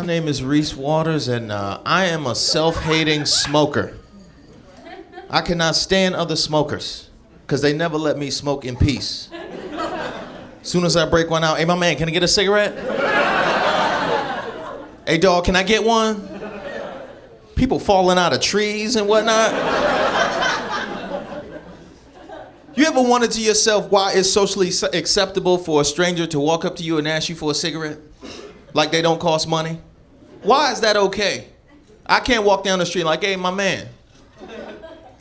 My name is Reese Waters, and I am a self-hating smoker. I cannot stand other smokers because they never let me smoke in peace. As soon as I break one out, hey, my man, can I get a cigarette? Hey, dog, can I get one? People falling out of trees and whatnot. You ever wondered to yourself why it's socially acceptable for a stranger to walk up to you and ask you for a cigarette? Like they don't cost money? Why is that okay? I can't walk down the street like, hey, my man,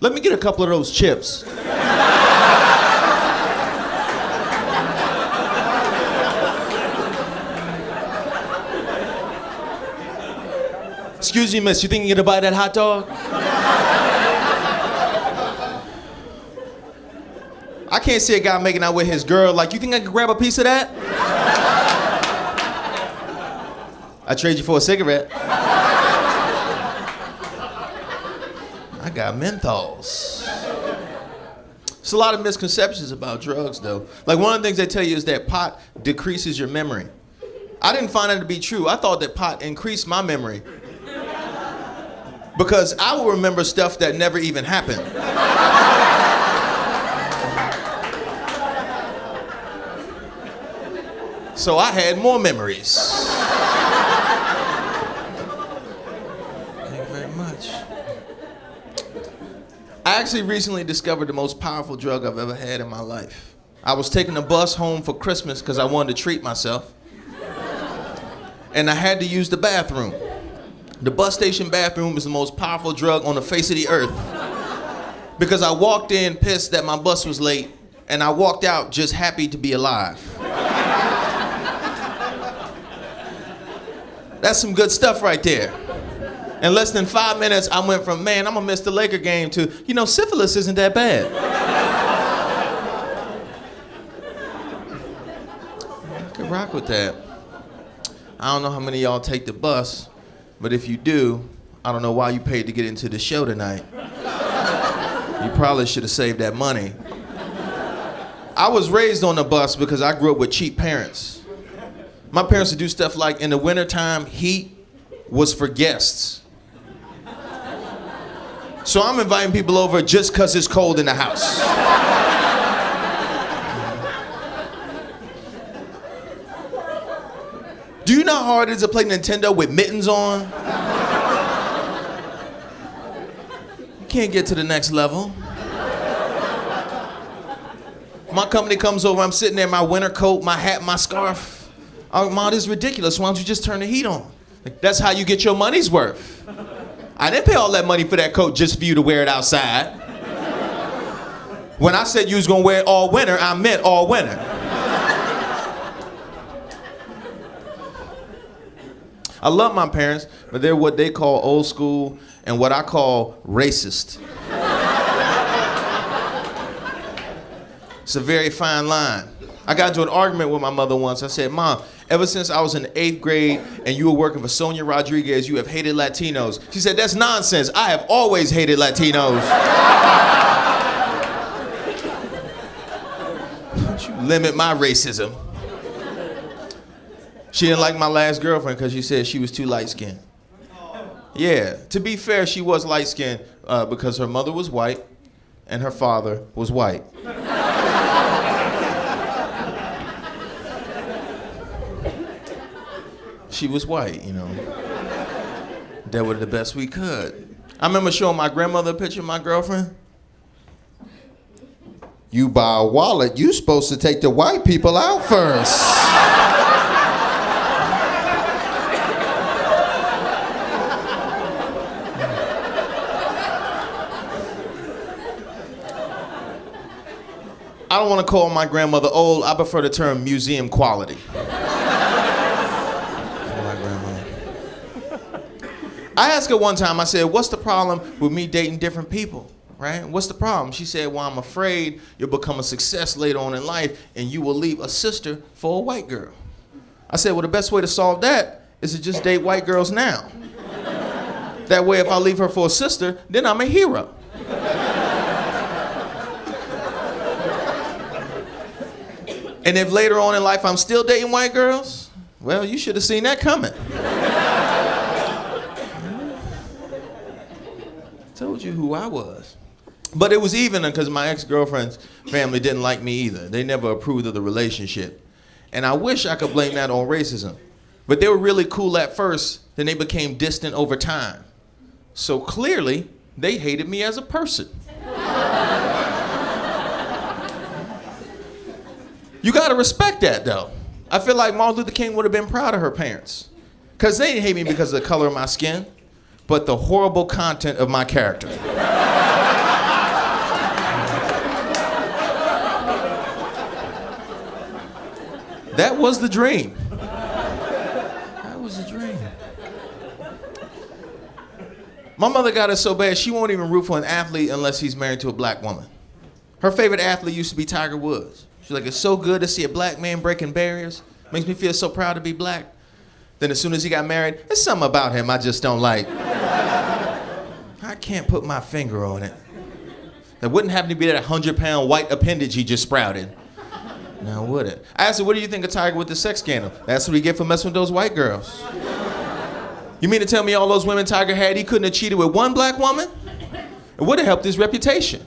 let me get a couple of those chips. Excuse me, miss, you think you're gonna buy that hot dog? I can't see a guy making out with his girl like, you think I can grab a piece of that? I trade you for a cigarette. I got menthols. There's a lot of misconceptions about drugs, though. Like, one of the things they tell you is that pot decreases your memory. I didn't find that to be true. I thought that pot increased my memory. Because I will remember stuff that never even happened. So I had more memories. Thank you very much. I actually recently discovered the most powerful drug I've ever had in my life. I was taking a bus home for Christmas because I wanted to treat myself. And I had to use the bathroom. The bus station bathroom is the most powerful drug on the face of the earth. Because I walked in pissed that my bus was late, and I walked out just happy to be alive. That's some good stuff right there. In less than 5 minutes, I went from, man, I'm gonna miss the Laker game to, you know, syphilis isn't that bad. I could rock with that. I don't know how many of y'all take the bus, but if you do, I don't know why you paid to get into the show tonight. You probably should have saved that money. I was raised on the bus because I grew up with cheap parents. My parents would do stuff like, in the wintertime, heat was for guests. So I'm inviting people over just because it's cold in the house. Do you know how hard it is to play Nintendo with mittens on? You can't get to the next level. My company comes over, I'm sitting there in my winter coat, my hat, my scarf. Oh, Ma, this is ridiculous. Why don't you just turn the heat on? Like, that's how you get your money's worth. I didn't pay all that money for that coat just for you to wear it outside. When I said you was gonna wear it all winter, I meant all winter. I love my parents, but they're what they call old school and what I call racist. It's a very fine line. I got into an argument with my mother once. I said, Mom, ever since I was in the 8th grade and you were working for Sonia Rodriguez, you have hated Latinos. She said, that's nonsense. I have always hated Latinos. Don't you limit my racism. She didn't like my last girlfriend because she said she was too light-skinned. Yeah, to be fair, she was light-skinned because her mother was white and her father was white. She was white, you know. That was the best we could. I remember showing my grandmother a picture of my girlfriend. You buy a wallet, you supposed to take the white people out first. I don't want to call my grandmother old. I prefer the term museum quality. I asked her one time, I said, what's the problem with me dating different people, right? What's the problem? She said, well, I'm afraid you'll become a success later on in life and you will leave a sister for a white girl. I said, well, the best way to solve that is to just date white girls now. That way, if I leave her for a sister, then I'm a hero. And if later on in life I'm still dating white girls, well, you should have seen that coming. told you who I was. But it was even because my ex-girlfriend's family didn't like me either. They never approved of the relationship. And I wish I could blame that on racism. But they were really cool at first, then they became distant over time. So clearly, they hated me as a person. You gotta respect that though. I feel like Martin Luther King would have been proud of her parents. Because they didn't hate me because of the color of my skin, but the horrible content of my character. That was the dream. That was the dream. My mother got it so bad, she won't even root for an athlete unless he's married to a black woman. Her favorite athlete used to be Tiger Woods. She's like, it's so good to see a black man breaking barriers. Makes me feel so proud to be black. Then as soon as he got married, there's something about him I just don't like. I can't put my finger on it. That wouldn't happen to be that 100-pound white appendage he just sprouted. Now would it? I asked her, what do you think of Tiger with the sex scandal? That's what he get for messing with those white girls. You mean to tell me all those women Tiger had, he couldn't have cheated with one black woman? It would have helped his reputation.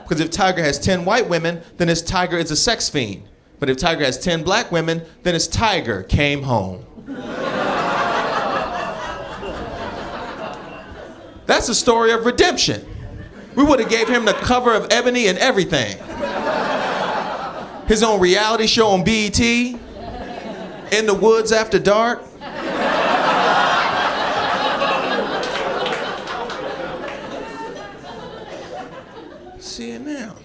Because if Tiger has 10 white women, then his Tiger is a sex fiend. But if Tiger has 10 black women, then his Tiger came home. That's a story of redemption. We would have gave him the cover of Ebony and everything. His own reality show on BET, In the Woods After Dark. See it now.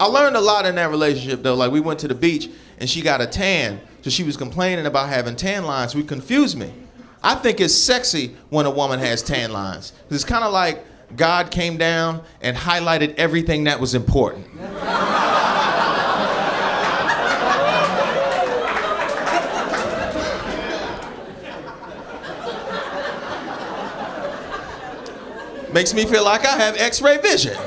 I learned a lot in that relationship though. Like we went to the beach and she got a tan, so she was complaining about having tan lines. We confused me. I think it's sexy when a woman has tan lines. It's kind of like God came down and highlighted everything that was important. Makes me feel like I have X-ray vision.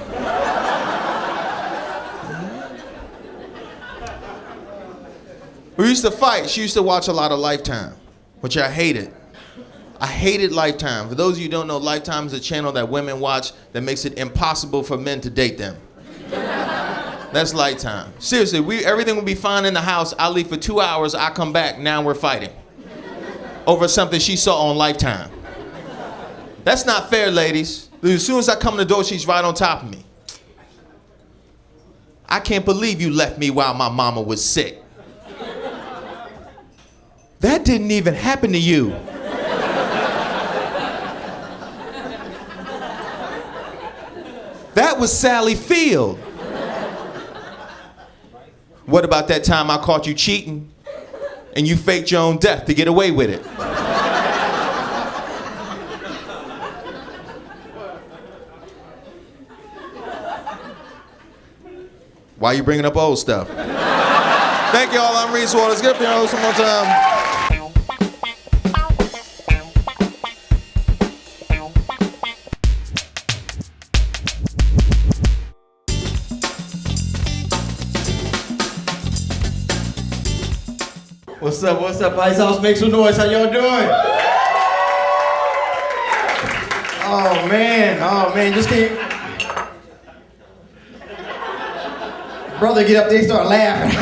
We used to fight. She used to watch a lot of Lifetime, which I hated. I hated Lifetime. For those of you who don't know, Lifetime is a channel that women watch that makes it impossible for men to date them. That's Lifetime. Seriously, everything would be fine in the house. I leave for 2 hours, I come back, now we're fighting. Over something she saw on Lifetime. That's not fair, ladies. As soon as I come in the door, she's right on top of me. I can't believe you left me while my mama was sick. That didn't even happen to you. That was Sally Field. What about that time I caught you cheating and you faked your own death to get away with it? Why are you bringing up old stuff? Thank y'all, I'm Reese Waters. Give me y'all some more time. What's up, Ice House? Make some noise. How y'all doing? Oh man, just came. Brother get up there, start laughing.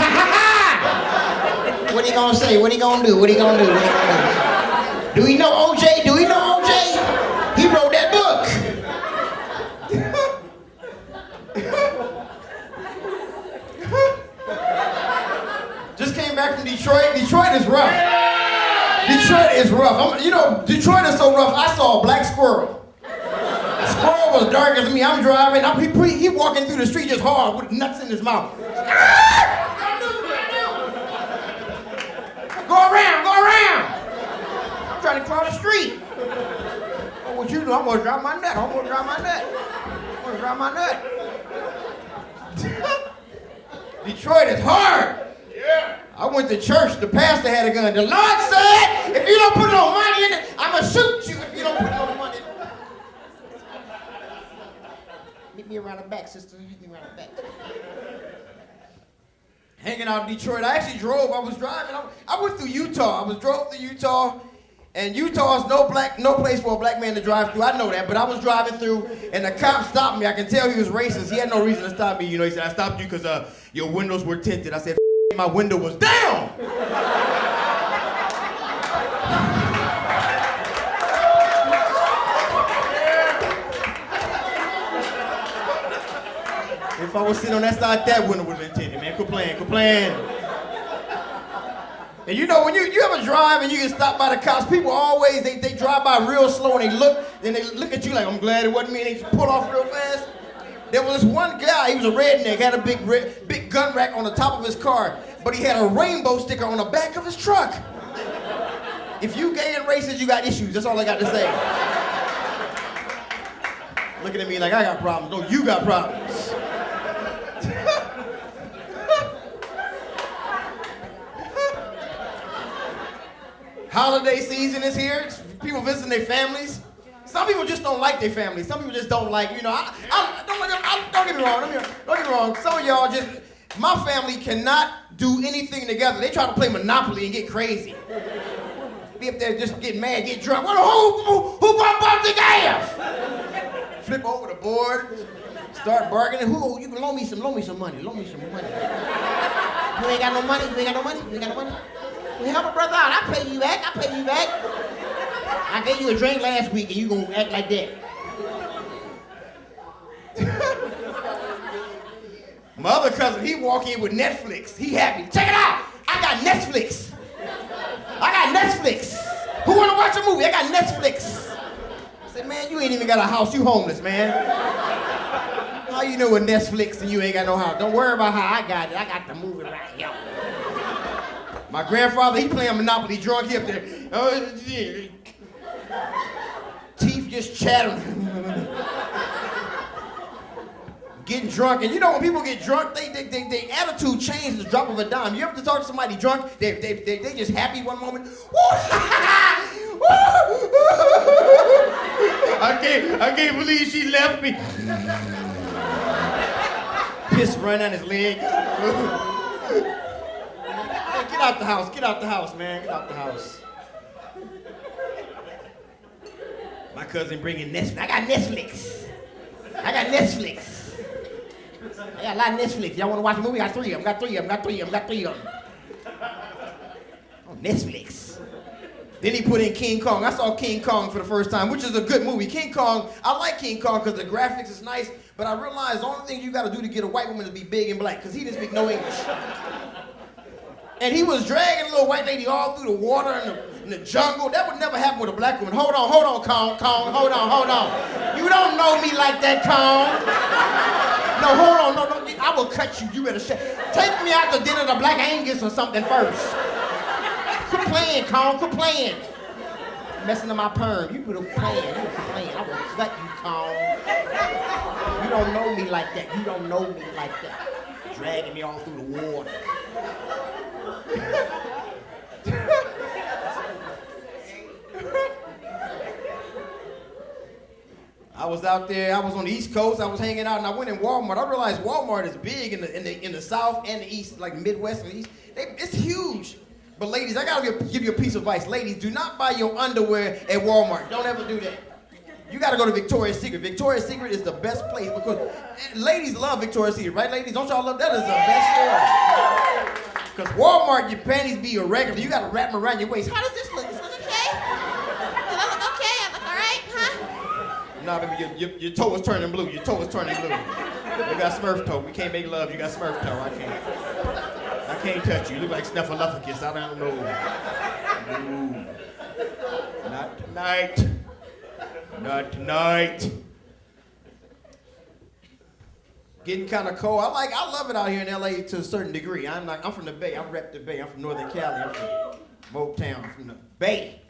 What he gonna say? What he gonna do? What he gonna do? What he gonna do? Do we know OJ? Do we know OJ? He wrote that book. Just came back from Detroit. Detroit is rough. Detroit is rough. Detroit is so rough, I saw a black squirrel. The squirrel was dark as me. I'm driving. He walking through the street just hard with nuts in his mouth. Go around. I'm trying to cross the street. Oh, what you do? I'm gonna drop my nut. Detroit is hard. Yeah. I went to church. The pastor had a gun. The Lord said, if you don't put no money in it, I'm gonna shoot you if you don't put no money in it. Hit me around the back, sister. Hit me around the back. Hanging out in Detroit. I actually drove. I was driving. I went through Utah. Drove through Utah, And Utah is no place for a black man to drive through. I know that, but I was driving through, and the cop stopped me. I can tell he was racist. He had no reason to stop me. You know, he said, I stopped you because your windows were tinted. I said, my window was down. If I was sitting on that side, that window would have been tinted, man. Quit playing. And you know, when you ever drive and you get stopped by the cops, people always, they drive by real slow and they look at you like, I'm glad it wasn't me, and they just pull off real fast. There was this one guy, he was a redneck, had a big gun rack on the top of his car, but he had a rainbow sticker on the back of his truck. If you gay and racist, you got issues, that's all I got to say. Looking at me like I got problems. No, you got problems. Holiday season is here. People visiting their families. Some people just don't like their families. Some people just don't like, you know. Don't get me wrong. Don't get me wrong. Some of y'all just, my family cannot do anything together. They try to play Monopoly and get crazy. Be up there just get mad, get drunk. Who bought the gas? Flip over the board, start bargaining. Who? You can loan me some money. You ain't got no money. Well, help a brother out. I pay you back. I gave you a drink last week and you gonna act like that. My other cousin, he walk in with Netflix. He happy. Check it out. I got Netflix. Who wanna watch a movie? I got Netflix. I said, man, you ain't even got a house. You homeless, man. How you know with Netflix and you ain't got no house? Don't worry about how I got it. I got the movie right here. My grandfather, he playing Monopoly drunk, he up there. Teeth just chattering. Getting drunk, and you know when people get drunk, they attitude changes the drop of a dime. You ever talk to somebody drunk, they just happy one moment. I can't believe she left me. Piss run down his leg. Get out the house, man. Get out the house. My cousin bringing Netflix. I got Netflix. I got a lot of Netflix. Y'all want to watch a movie? I got three of them. On Netflix. Then he put in King Kong. I saw King Kong for the first time, which is a good movie. King Kong, I like King Kong because the graphics is nice, but I realized the only thing you got to do to get a white woman to be big and black, because he didn't speak no English. And he was dragging a little white lady all through the water in the jungle. That would never happen with a black woman. Hold on, Kong. Hold on. You don't know me like that, Kong. No, hold on. No. I will cut you. You better take me out to dinner to Black Angus or something first. Quit playing, Kong. Quit playing. Messing up my perm. You better playing. I will cut you, Kong. You don't know me like that. Dragging me all through the water. I was out there, I was on the East Coast, I was hanging out, and I went in Walmart. I realized Walmart is big in the South and the East, like Midwest and the East. It's huge. But ladies, I gotta give you a piece of advice. Ladies, do not buy your underwear at Walmart. Don't ever do that. You gotta go to Victoria's Secret. Victoria's Secret is the best place because ladies love Victoria's Secret, right, ladies? Don't y'all love that? Is the best store. Because Walmart, your panties be irregular. You gotta wrap them around your waist. How does this look? Does this look okay? Does that look okay? I look all right, huh? Nah, baby, your toe is turning blue. You got Smurf toe. We can't make love. You got Smurf toe. I can't touch you. You look like Snuffleupagus. I don't know. Ooh. Not tonight. Getting kind of cold. I love it out here in LA to a certain degree. I'm from the Bay. I rep the Bay. I'm from Northern Cali. I'm from Motown. I'm from the Bay.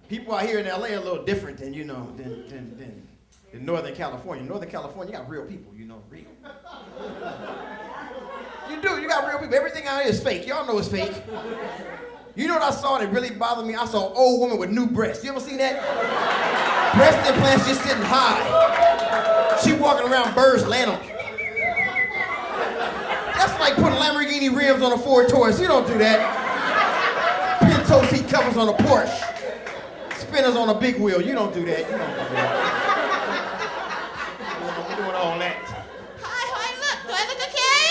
People out here in LA are a little different than than Northern California. Northern California, you got real people. Real. You do. You got real people. Everything out here is fake. Y'all know it's fake. You know what I saw that really bothered me? I saw an old woman with new breasts. You ever seen that? Breast implants just sitting high. She walking around birds laying on. That's like putting Lamborghini rims on a Ford Taurus. You don't do that. Pinto seat covers on a Porsche. spinners on a big wheel. You don't do that. You don't do that. We're doing all that. Hi, look. Do I look okay?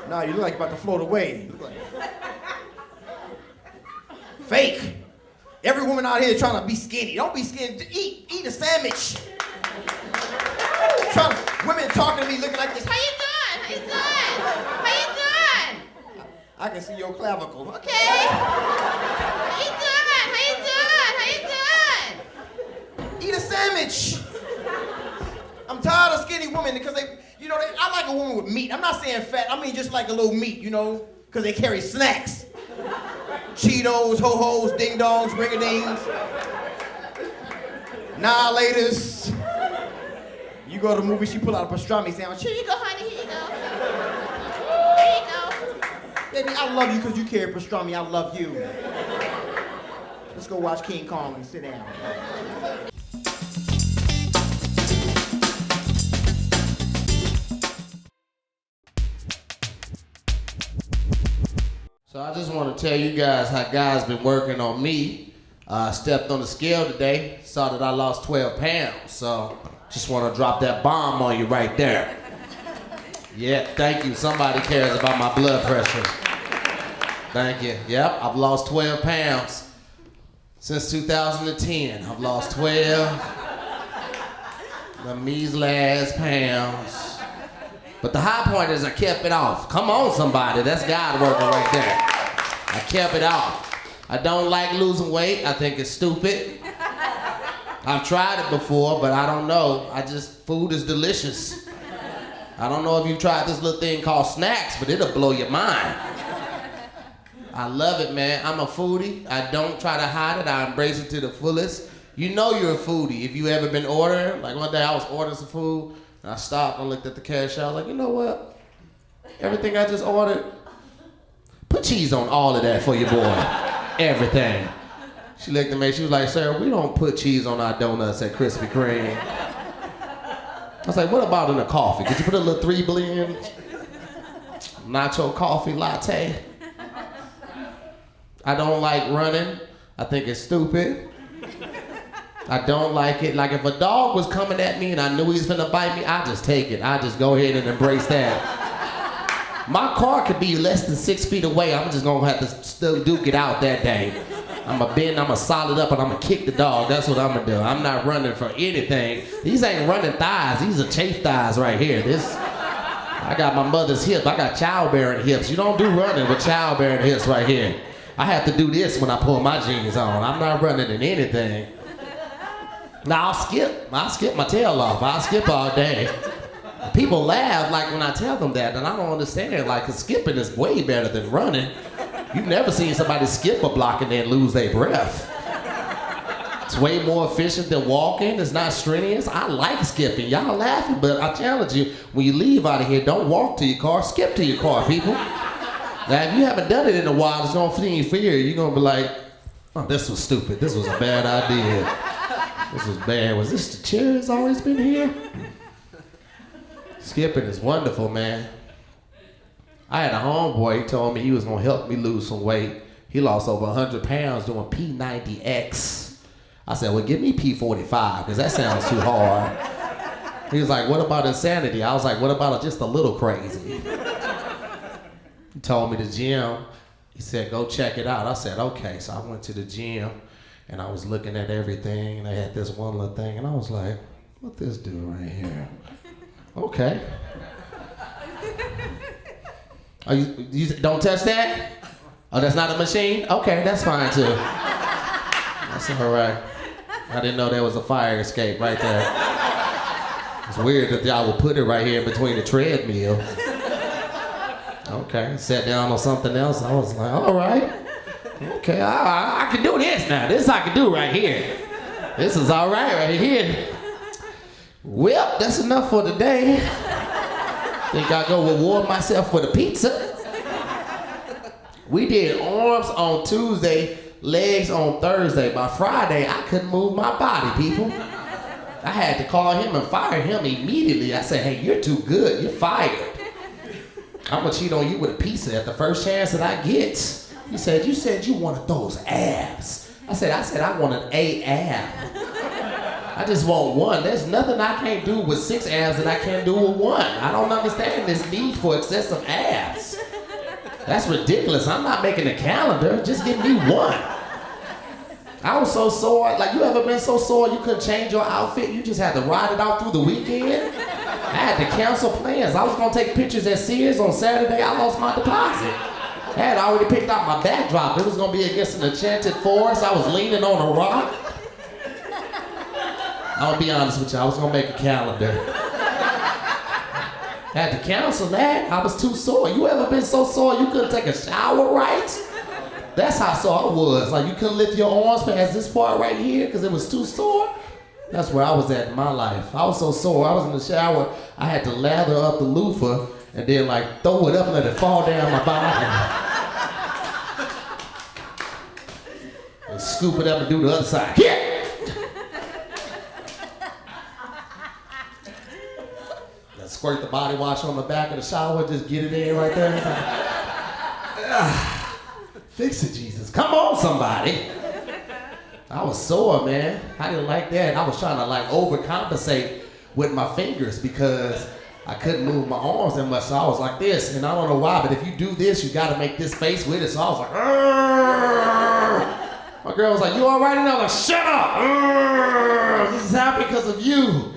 No, you look like you're about to float away. You look like... Fake. Every woman out here is trying to be skinny. Don't be skinny. Eat a sandwich. Women talking to me looking like this. How you doing? I can see your clavicle. Okay. How you doing? Eat a sandwich. I'm tired of skinny women because I like a woman with meat. I'm not saying fat. I mean just like a little meat, because they carry snacks. Cheetos, ho-hos, ding-dongs, ring-a-dings. Annihilators. You go to the movie, she pull out a pastrami sandwich. Here you go, honey. Here you go. Baby, I love you because you carry pastrami. I love you. Let's go watch King Kong and sit down. So I just want to tell you guys how guys been working on me. Stepped on the scale today, saw that I lost 12 pounds. So just want to drop that bomb on you right there. Yeah, thank you. Somebody cares about my blood pressure. Thank you. Yep, I've lost 12 pounds since 2010. I've lost 12 the measly pounds. But the high point is I kept it off. Come on, somebody. That's God working right there. I kept it off. I don't like losing weight. I think it's stupid. I've tried it before, but I don't know. Food is delicious. I don't know if you've tried this little thing called snacks, but it'll blow your mind. I love it, man. I'm a foodie. I don't try to hide it. I embrace it to the fullest. You know you're a foodie if you ever been ordering. Like one day I was ordering some food, and I stopped and looked at the cashier. I was like, you know what? Everything I just ordered, put cheese on all of that for your boy. Everything. She looked at me, she was like, sir, we don't put cheese on our donuts at Krispy Kreme. I was like, what about in the coffee? Could you put a little 3 blend nacho coffee latte? I don't like running. I think it's stupid. I don't like it. Like if a dog was coming at me and I knew he was finna bite me, I just take it. I just go ahead and embrace that. My car could be less than 6 feet away. I'm just gonna have to still duke it out that day. I'ma bend, I'ma solid up, and I'ma kick the dog. That's what I'ma do. I'm not running for anything. These ain't running thighs. These are chafe thighs right here. I got my mother's hip. I got childbearing hips. You don't do running with childbearing hips right here. I have to do this when I pull my jeans on. I'm not running in anything. Now I'll skip my tail off. I'll skip all day. People laugh like when I tell them that, and I don't understand. Like, 'cause skipping is way better than running. You've never seen somebody skip a block and then lose their breath. It's way more efficient than walking. It's not strenuous. I like skipping. Y'all laughing, but I challenge you, when you leave out of here, don't walk to your car, skip to your car, people. Now, if you haven't done it in a while, it's gonna flee fear. You're gonna be like, oh, this was stupid. This was a bad idea. This was bad. Was this the chair that's always been here? Skipping is wonderful, man. I had a homeboy, he told me he was gonna help me lose some weight. He lost over 100 pounds doing P90X. I said, well, give me P45, because that sounds too hard. He was like, what about insanity? I was like, what about just a little crazy? He told me the gym. He said, go check it out. I said, okay. So I went to the gym, and I was looking at everything, and they had this one little thing, and I was like, what this do right here? Okay. Oh, you don't touch that? Oh, that's not a machine? Okay, that's fine too. That's all right. I didn't know there was a fire escape right there. It's weird that y'all would put it right here between the treadmill. Okay, sat down on something else. I was like, all right. Okay, I can do this now. This I can do right here. This is all right here. Well, that's enough for today. Think I'll go reward myself for the pizza. We did arms on Tuesday, legs on Thursday. By Friday, I couldn't move my body, people. I had to call him and fire him immediately. I said, hey, you're too good. You're fired. I'm gonna cheat on you with a pizza at the first chance that I get. He said, you wanted those abs. I said, I want an A ab. I just want one. There's nothing I can't do with 6 abs that I can't do with one. I don't understand this need for excessive abs. That's ridiculous. I'm not making a calendar. Just give me one. I was so sore. Like, you ever been so sore you couldn't change your outfit? You just had to ride it out through the weekend? I had to cancel plans. I was gonna take pictures at Sears on Saturday. I lost my deposit. I had already picked out my backdrop. It was gonna be against an enchanted forest. I was leaning on a rock. I'll be honest with you, I was gonna make a calendar. Had to cancel that. I was too sore. You ever been so sore you couldn't take a shower right? That's how sore I was. Like, you couldn't lift your arms past this part right here because it was too sore. That's where I was at in my life. I was so sore. I was in the shower. I had to lather up the loofah and then like throw it up and let it fall down my body. And scoop it up and do the other side. Yeah. Squirt the body wash on the back of the shower, just get it in right there. Fix it, Jesus. Come on, somebody. I was sore, man. I didn't like that. I was trying to like overcompensate with my fingers because I couldn't move my arms that much. So I was like this, and I don't know why, but if you do this, you gotta make this face with it. So I was like, argh. My girl was like, you all right? And I was like, shut up. Argh. This is happening because of you.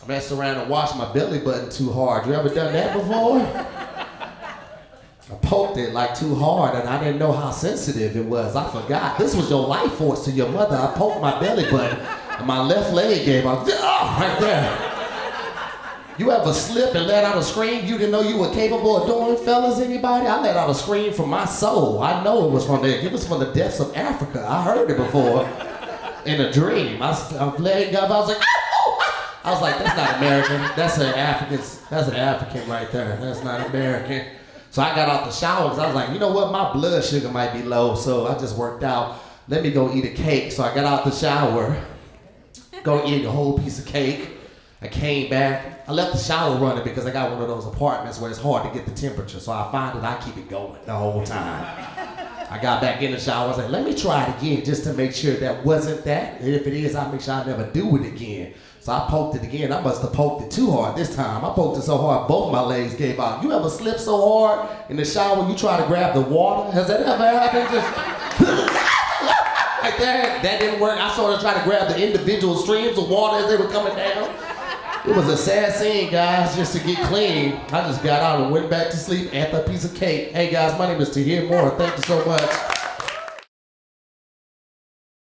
I messed around and washed my belly button too hard. You ever done that before? I poked it like too hard and I didn't know how sensitive it was. I forgot. This was your life force to your mother. I poked my belly button and my left leg gave out. Oh, right there. You ever slip and let out a scream you didn't know you were capable of doing, fellas? Anybody? I let out a scream from my soul. I know it was from there. It was from the depths of Africa. I heard it before in a dream. I leg up. I was like, ah! I was like, that's not American. That's an African right there. That's not American. So I got out the shower because I was like, you know what? My blood sugar might be low. So I just worked out. Let me go eat a cake. So I got out the shower, go eat a whole piece of cake. I came back. I left the shower running because I got one of those apartments where it's hard to get the temperature. So I find that I keep it going the whole time. I got back in the shower. I was like, let me try it again just to make sure that wasn't that. And if it is, I'll make sure I never do it again. So I poked it again. I must have poked it too hard this time. I poked it so hard, both my legs gave out. You ever slip so hard in the shower you try to grab the water? Has that ever happened? Just like that. That didn't work. I sort of tried to grab the individual streams of water as they were coming down. It was a sad scene, guys, just to get clean. I just got out and went back to sleep, ate that piece of cake. Hey, guys, my name is Tahir Moore. Thank you so much.